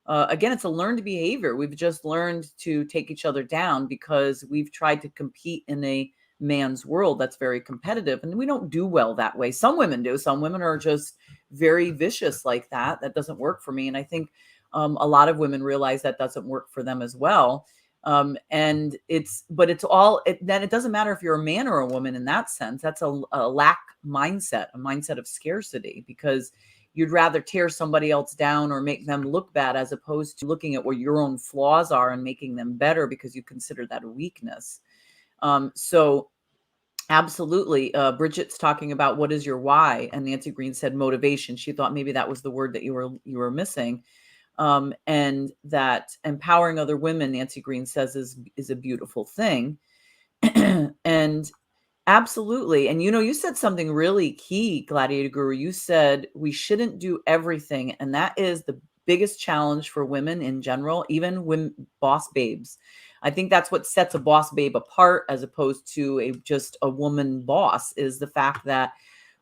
again, it's a learned behavior. We've just learned to take each other down because we've tried to compete in a man's world that's very competitive, and we don't do well that way. Some women do. Some women are just very vicious like that. That doesn't work for me. And I think A lot of women realize that doesn't work for them as well. Then it doesn't matter if you're a man or a woman in that sense. That's a lack mindset, a mindset of scarcity, because you'd rather tear somebody else down or make them look bad, as opposed to looking at where your own flaws are and making them better because you consider that a weakness. So absolutely. Bridget's talking about what is your why, and Nancy Green said motivation. She thought maybe that was the word that you were missing. And that empowering other women, Nancy Green says, is a beautiful thing. And absolutely. And you said something really key, Gladiator Guru. You said we shouldn't do everything, and that is the biggest challenge for women in general, even women boss babes. I think that's what sets a boss babe apart, as opposed to just a woman boss, is the fact that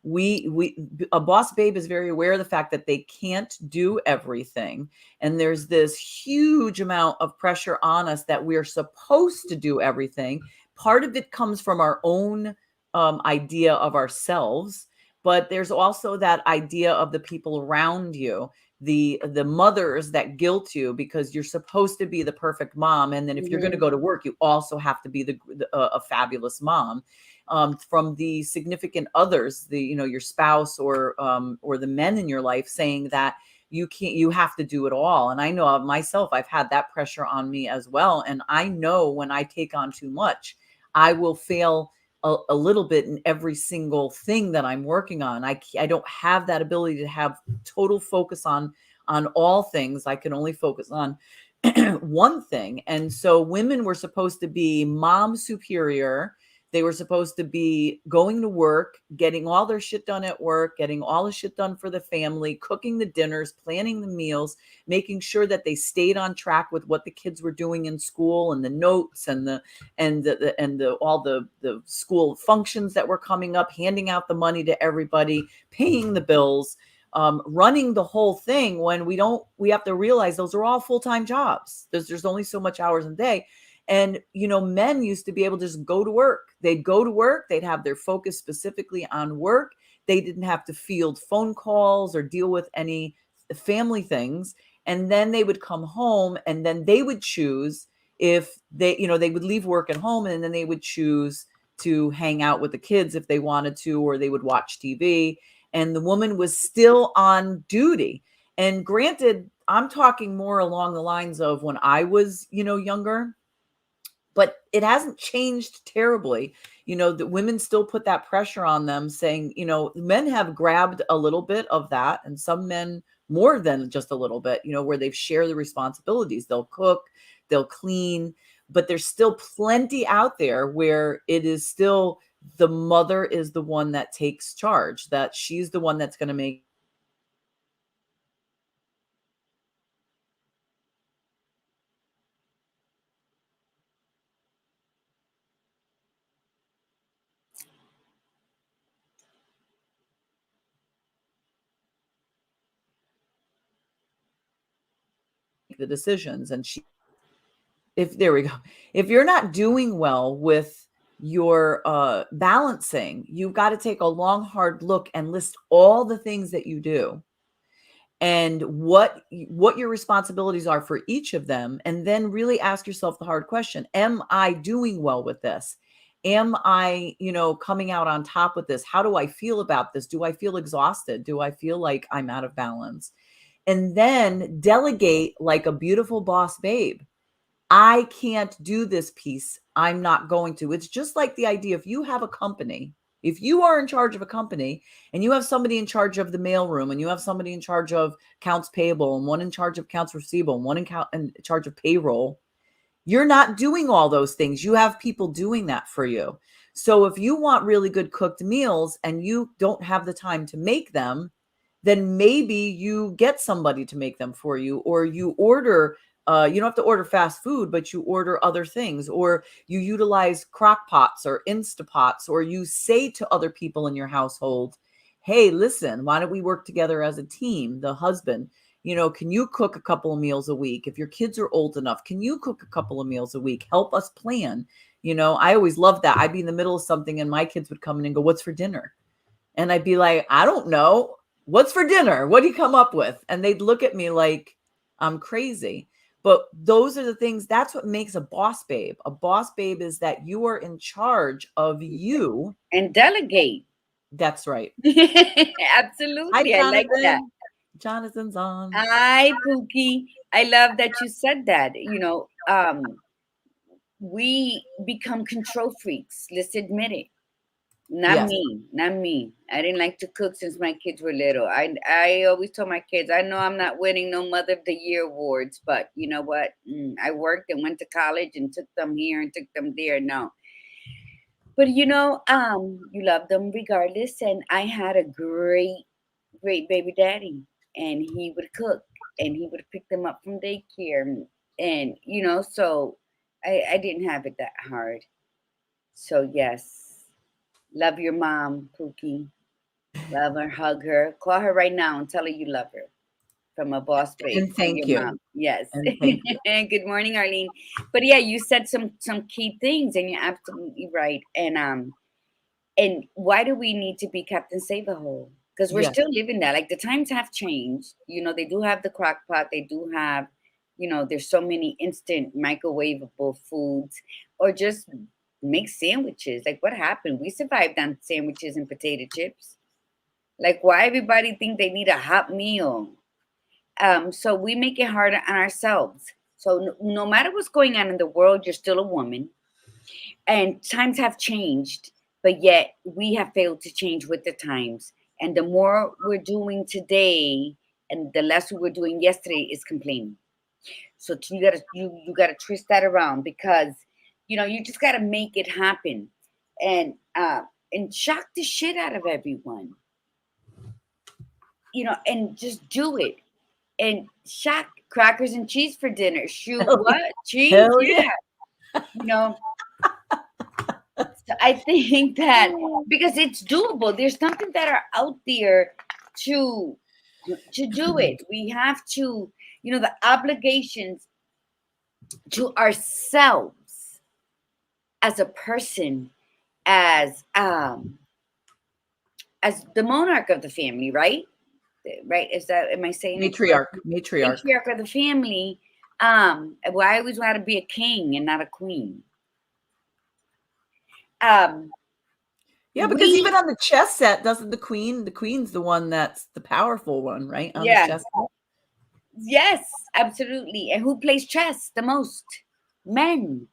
a boss babe is very aware of the fact that they can't do everything. And there's this huge amount of pressure on us that we're supposed to do everything. Part of it comes from our own idea of ourselves, but there's also that idea of the people around you, the mothers that guilt you because you're supposed to be the perfect mom. And then if you're going to go to work, you also have to be a fabulous mom. From the significant others, your spouse or the men in your life, saying that you have to do it all. And I know of myself, I've had that pressure on me as well. And I know when I take on too much, I will fail a little bit in every single thing that I'm working on. I don't have that ability to have total focus on all things. I can only focus on one thing. And so women were supposed to be mom superior. They were supposed to be going to work, getting all their shit done at work, getting all the shit done for the family, cooking the dinners, planning the meals, making sure that they stayed on track with what the kids were doing in school, and the notes and all the school functions that were coming up, handing out the money to everybody, paying the bills, running the whole thing, when we have to realize those are all full-time jobs. There's only so much hours a day. And, men used to be able to just go to work. They'd go to work. They'd have their focus specifically on work. They didn't have to field phone calls or deal with any family things. And then they would come home, and then they would choose if they would leave work at home, and then they would choose to hang out with the kids if they wanted to, or they would watch TV. And the woman was still on duty. And granted, I'm talking more along the lines of when I was, younger. But it hasn't changed terribly. The women still put that pressure on them, saying, men have grabbed a little bit of that, and some men more than just a little bit, where they've shared the responsibilities. They'll cook, they'll clean, but there's still plenty out there where it is still the mother is the one that takes charge, that she's the one that's going to make the decisions. And there we go. If you're not doing well with your balancing, you've got to take a long, hard look and list all the things that you do and what your responsibilities are for each of them. And then really ask yourself the hard question: am I doing well with this? Am I, coming out on top with this? How do I feel about this? Do I feel exhausted? Do I feel like I'm out of balance? And then delegate like a beautiful boss babe. I can't do this piece. I'm not going to. It's just like the idea, if you have a company, if you are in charge of a company and you have somebody in charge of the mailroom, and you have somebody in charge of accounts payable, and one in charge of accounts receivable, and one in charge of payroll, you're not doing all those things. You have people doing that for you. So if you want really good cooked meals and you don't have the time to make them, then maybe you get somebody to make them for you, or you order, you don't have to order fast food, but you order other things, or you utilize crock pots or Instapots, or you say to other people in your household, hey, listen, why don't we work together as a team? The husband, can you cook a couple of meals a week? If your kids are old enough, can you cook a couple of meals a week? Help us plan. I always loved that. I'd be in the middle of something and my kids would come in and go, what's for dinner? And I'd be like, I don't know. What's for dinner? What do you come up with? And they'd look at me like, I'm crazy. But those are the things, that's what makes a boss babe. A boss babe is that you are in charge of you. And delegate. That's right. Hi, Absolutely. I like that. Jonathan. Jonathan's on. Hi, Pookie. I love that you said that. We become control freaks. Let's admit it. Not Yes. me, not me. I didn't like to cook since my kids were little. I always told my kids, I know I'm not winning no Mother of the Year awards, but you know what? I worked and went to college and took them here and took them there. No, but you love them regardless. And I had a great baby daddy, and he would cook and he would pick them up from daycare, and so I didn't have it that hard. So yes, love your mom, Pookie. Love her, hug her, call her right now and tell her you love her from a boss babe And to thank your you. mom. Yes. And thank you. Good morning, Arlene. But yeah, you said some key things, and you're absolutely right. And why do we need to be Captain Save a Hole? Because we're Yes. still living that. Like the times have changed. They do have the crock pot. They do have, there's so many instant microwavable foods, or just make sandwiches. Like what happened? We survived on sandwiches and potato chips. Like why everybody think they need a hot meal? So we make it harder on ourselves. So no matter what's going on in the world, you're still a woman, and times have changed, but yet we have failed to change with the times. And the more we're doing today, and the less we were doing yesterday, is complaining. So you gotta twist that around, because you just gotta make it happen, and shock the shit out of everyone, and just do it. And shock crackers and cheese for dinner. Shoot, Hell yeah. what? Cheese? Hell yeah. Yeah. So I think that because it's doable, there's something that are out there to do it. We have to, the obligations to ourselves as a person, as the monarch of the family, right? Right? Am I saying it Matriarch. correctly? Matriarch. Matriarch of the family. Well, I always want to be a king and not a queen. Yeah, because even on the chess set, doesn't the queen's the one that's the powerful one, right? On the chess set. Yes, absolutely. And who plays chess the most? Men,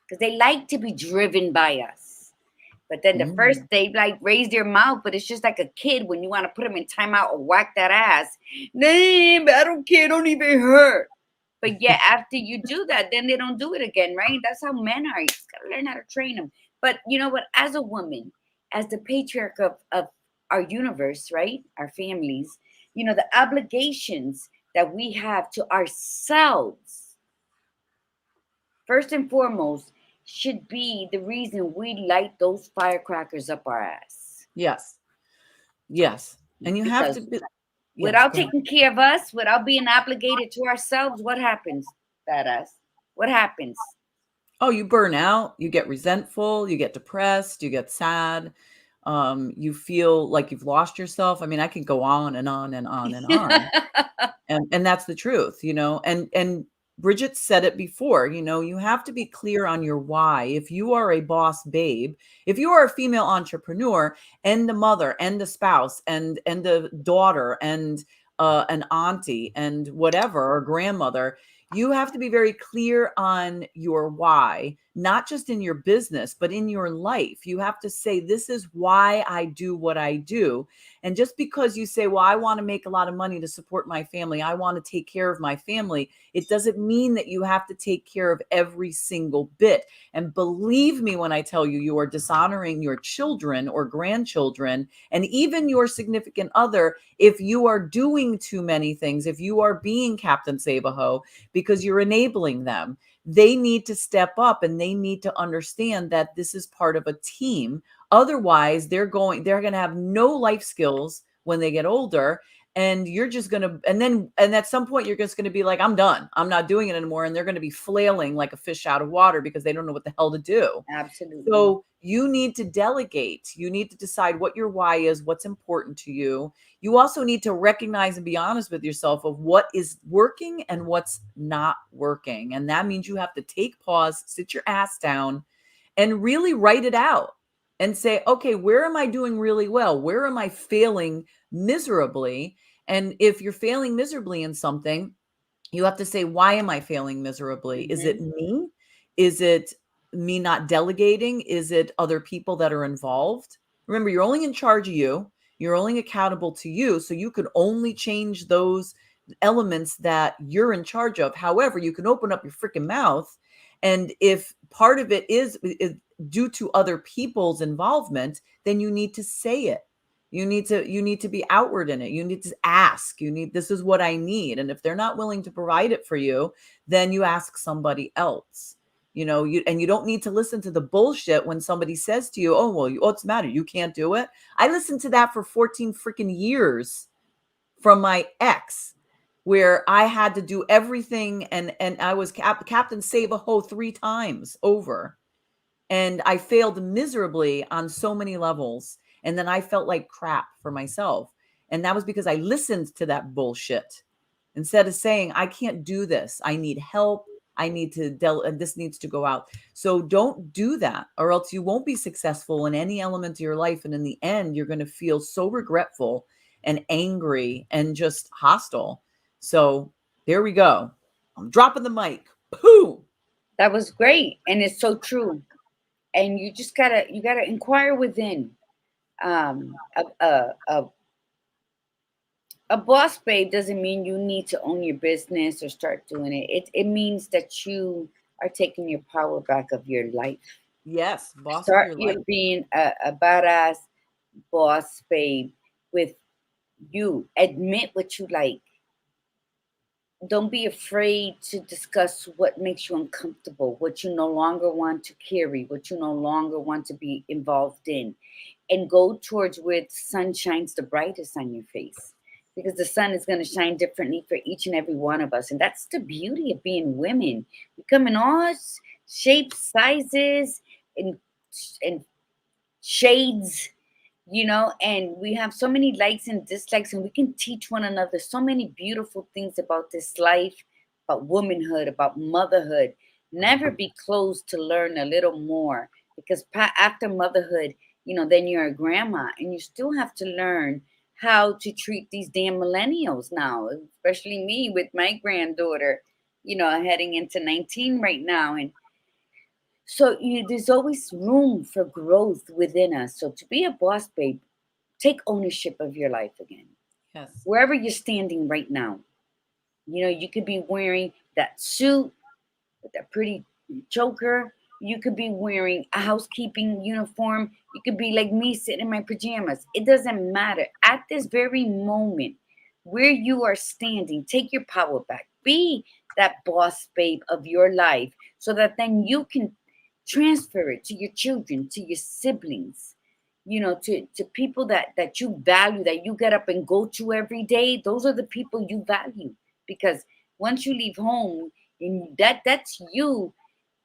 because they like to be driven by us. But then the first they like raise their mouth, but it's just like a kid when you want to put them in timeout or whack that ass. Nah, I don't care, don't even hurt. But yeah, after you do that, then they don't do it again, right? That's how men are. You just gotta learn how to train them. But you know what? As a woman, as the patriarch of our universe, right? Our families, the obligations that we have to ourselves, first and foremost, should be the reason we light those firecrackers up our ass. Yes. Yes. And you have to be, without taking care of us, without being obligated to ourselves, what happens, badass? What happens? Oh, you burn out, you get resentful, you get depressed, you get sad, you feel like you've lost yourself. I mean, I can go on and on and on and on. And that's the truth, and Bridget said it before, you have to be clear on your why. If you are a boss babe, if you are a female entrepreneur and a mother and a spouse and a daughter and an auntie and whatever, or grandmother, you have to be very clear on your why, not just in your business, but in your life. You have to say, this is why I do what I do. And just because you say, well, I want to make a lot of money to support my family, I want to take care of my family, it doesn't mean that you have to take care of every single bit. And believe me when I tell you, you are dishonoring your children or grandchildren and even your significant other if you are doing too many things, if you are being Captain Save-A-Ho, because you're enabling them. They need to step up and they need to understand that this is part of a team. Otherwise, they're going to have no life skills when they get older. And you're just going to, and at some point you're just going to be like, I'm done. I'm not doing it anymore. And they're going to be flailing like a fish out of water because they don't know what the hell to do. Absolutely. So you need to delegate. You need to decide what your why is, what's important to you. You also need to recognize and be honest with yourself of what is working and what's not working. And that means you have to take pause, sit your ass down, and really write it out and say, okay, where am I doing really well? Where am I failing miserably? And if you're failing miserably in something, you have to say, why am I failing miserably? Is it me? Is it me not delegating? Is it other people that are involved? Remember, you're only in charge of you. You're only accountable to you. So you can only change those elements that you're in charge of. However, you can open up your freaking mouth. And if part of it is due to other people's involvement, then you need to say it. You need to be outward in it. You need to ask. This is what I need. And if they're not willing to provide it for you, then you ask somebody else. You don't need to listen to the bullshit when somebody says to you, oh, well, what's the matter? You can't do it. I listened to that for 14 freaking years from my ex, where I had to do everything. And I was Captain Save a Ho 3 times over. And I failed miserably on so many levels. And then I felt like crap for myself. And that was because I listened to that bullshit instead of saying, I can't do this. I need help. I need to and this needs to go out. So don't do that, or else you won't be successful in any element of your life. And in the end, you're going to feel so regretful and angry and just hostile. So there we go. I'm dropping the mic. Pooh. That was great. And it's so true. And you just gotta inquire within. Um, a boss babe doesn't mean you need to own your business or start doing it. It means that you are taking your power back of your life. Yes, boss of Start your you life. being a badass boss babe with you. Admit what you like. Don't be afraid to discuss what makes you uncomfortable, what you no longer want to carry, what you no longer want to be involved in, and go towards where the sun shines the brightest on your face, because the sun is going to shine differently for each and every one of us. And that's the beauty of being women. We come in all shapes, sizes, and shades, and we have so many likes and dislikes, and we can teach one another so many beautiful things about this life, about womanhood, about motherhood. Never be closed to learn a little more, because after motherhood, then you're a grandma, and you still have to learn how to treat these damn millennials now, especially me with my granddaughter, heading into 19 right now. And so there's always room for growth within us. So to be a boss babe, take ownership of your life again. Yes. Wherever you're standing right now, you could be wearing that suit with that pretty choker. You could be wearing a housekeeping uniform. You could be like me, sitting in my pajamas. It doesn't matter. At this very moment where you are standing, take your power back. Be that boss babe of your life, so that then you can transfer it to your children, to your siblings, to people that you value, that you get up and go to every day. Those are the people you value, because once you leave home, and that's you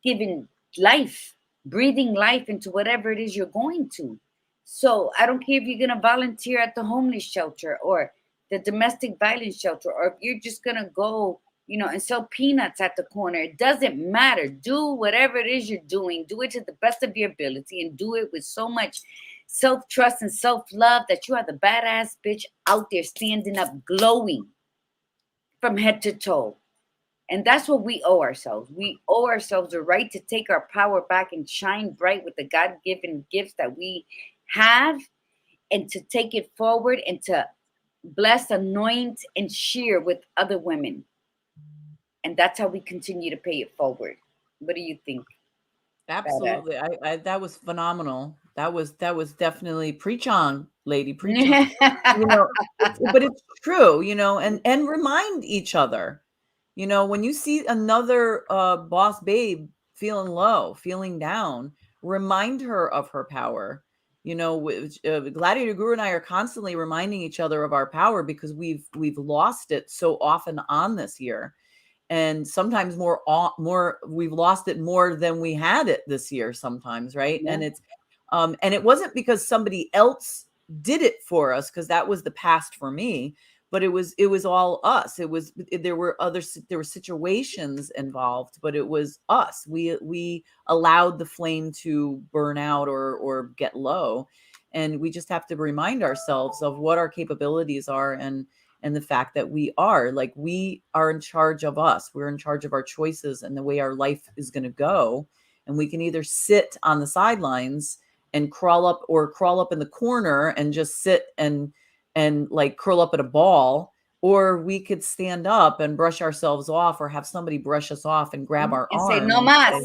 giving life, breathing life into whatever it is you're going to. So I don't care if you're going to volunteer at the homeless shelter or the domestic violence shelter, or if you're just going to go and sell peanuts at the corner. It doesn't matter. Do whatever it is you're doing. Do it to the best of your ability, and do it with so much self-trust and self-love that you are the badass bitch out there standing up, glowing from head to toe. And that's what we owe ourselves. We owe ourselves the right to take our power back and shine bright with the God-given gifts that we have, and to take it forward and to bless, anoint, and share with other women. And that's how we continue to pay it forward. What do you think? Absolutely. I that was phenomenal. That was definitely preach on, lady, preach on. But it's true, and remind each other. When you see another boss babe feeling low, feeling down, remind her of her power. Gladiator Guru and I are constantly reminding each other of our power because we've lost it so often on this year. And sometimes more we've lost it more than we had it this year sometimes, right? Yeah. And it wasn't because somebody else did it for us, because that was the past for me, but it was all us. There were situations involved, but it was us. We allowed the flame to burn out or get low, and we just have to remind ourselves of what our capabilities are, and the fact that we are in charge of us. We're in charge of our choices and the way our life is going to go. And we can either sit on the sidelines and crawl up in the corner and just sit and like curl up in a ball, or we could stand up and brush ourselves off, or have somebody brush us off and grab our arm and say, no mas.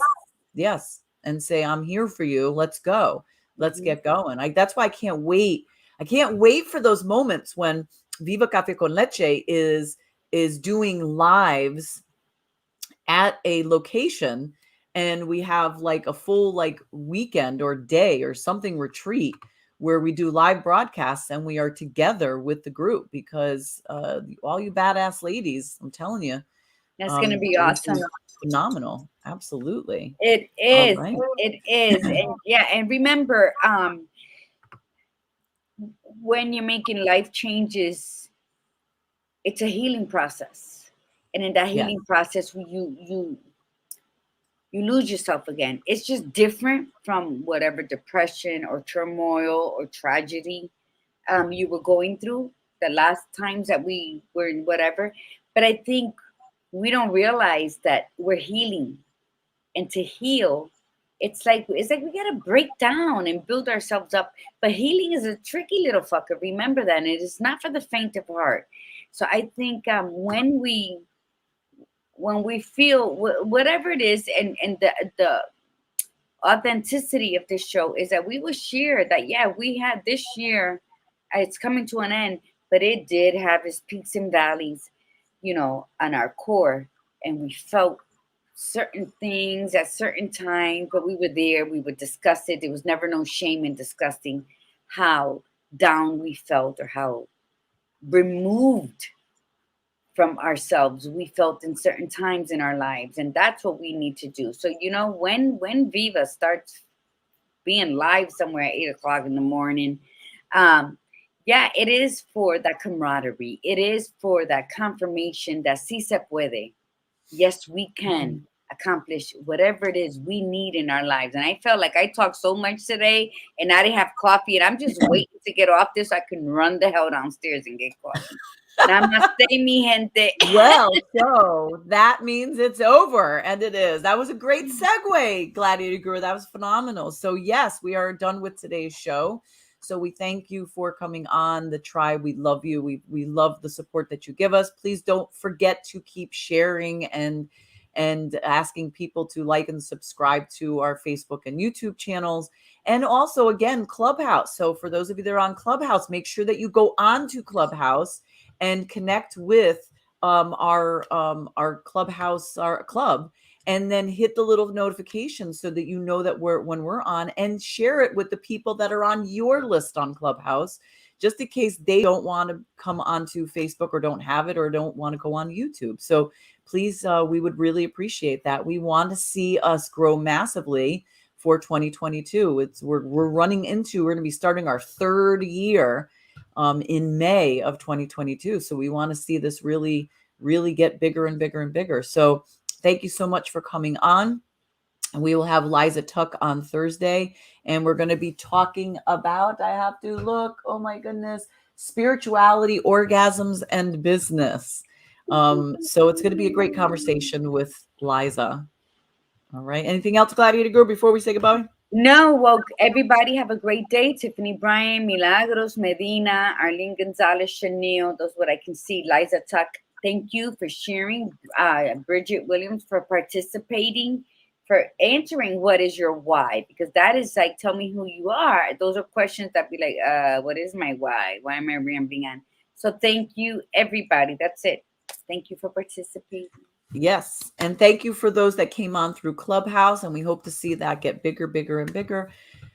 Yes. And say, I'm here for you. Let's go. Let's get going. That's why I can't wait. I can't wait for those moments when Viva Cafe con Leche is doing lives at a location, and we have like a full weekend or day or something retreat where we do live broadcasts and we are together with the group, because all you badass ladies, I'm telling you, that's going to be awesome. Phenomenal. Absolutely. It is. Right. It is. And yeah. And remember, when you're making life changes, it's a healing process. And in that healing process, you lose yourself again. It's just different from whatever depression or turmoil or tragedy you were going through the last times that we were in whatever. But I think we don't realize that we're healing. And to heal, it's like we gotta break down and build ourselves up. But healing is a tricky little fucker. Remember that. And it is not for the faint of heart. So I think when we feel whatever it is, and the authenticity of this show is that we will share that, we had this year, it's coming to an end, but it did have its peaks and valleys, on our core. And we felt certain things at certain times, but we were there, we would discuss it. There was never no shame in discussing how down we felt or how removed from ourselves we felt in certain times in our lives. And that's what we need to do. So, when Viva starts being live somewhere at 8:00 in the morning, it is for that camaraderie. It is for that confirmation that sí se puede. Yes, we can accomplish whatever it is we need in our lives. And I felt like I talked so much today, and I didn't have coffee, and I'm just waiting to get off this so I can run the hell downstairs and get coffee. Namaste, mi gente. Well, so that means it's over, and it is. That was a great segue, Gladiator Guru. That was phenomenal. So yes, we are done with today's show. So we thank you for coming on the tribe. We love you. We love the support that you give us. Please don't forget to keep sharing and asking people to like and subscribe to our Facebook and YouTube channels. And also, again, Clubhouse. So for those of you that are on Clubhouse, make sure that you go on to Clubhouse and connect with our Clubhouse, our club, and then hit the little notification so that you know that when we're on, and share it with the people that are on your list on Clubhouse, just in case they don't want to come onto Facebook or don't have it or don't want to go on YouTube. So please, we would really appreciate that. We want to see us grow massively for 2022. We're going to be starting our third year in May of 2022. So we want to see this really, really get bigger and bigger and bigger. So thank you so much for coming on. And we will have Liza Tuck on Thursday. And we're going to be talking about, I have to look, oh my goodness, spirituality, orgasms, and business. So it's going to be a great conversation with Liza. All right. Anything else, Gladiator Girl, before we say goodbye? No. Well, everybody have a great day. Tiffany Bryan, Milagros, Medina, Arlene Gonzalez, Chanel. Those what I can see. Liza Tuck. Thank you for sharing. Bridget Williams for participating, for answering what is your why, because that is like, tell me who you are. Those are questions that be like, what is my why? Why am I rambling on? So thank you, everybody. That's it. Thank you for participating. Yes. And thank you for those that came on through Clubhouse, and we hope to see that get bigger, bigger, and bigger.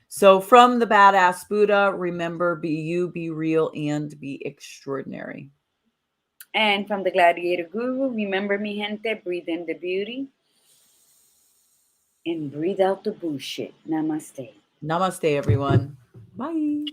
So from the badass Buddha, remember, be you, be real, and be extraordinary. And from the Gladiator Guru, remember, mi gente, breathe in the beauty and breathe out the bullshit. Namaste. Namaste, everyone. Bye.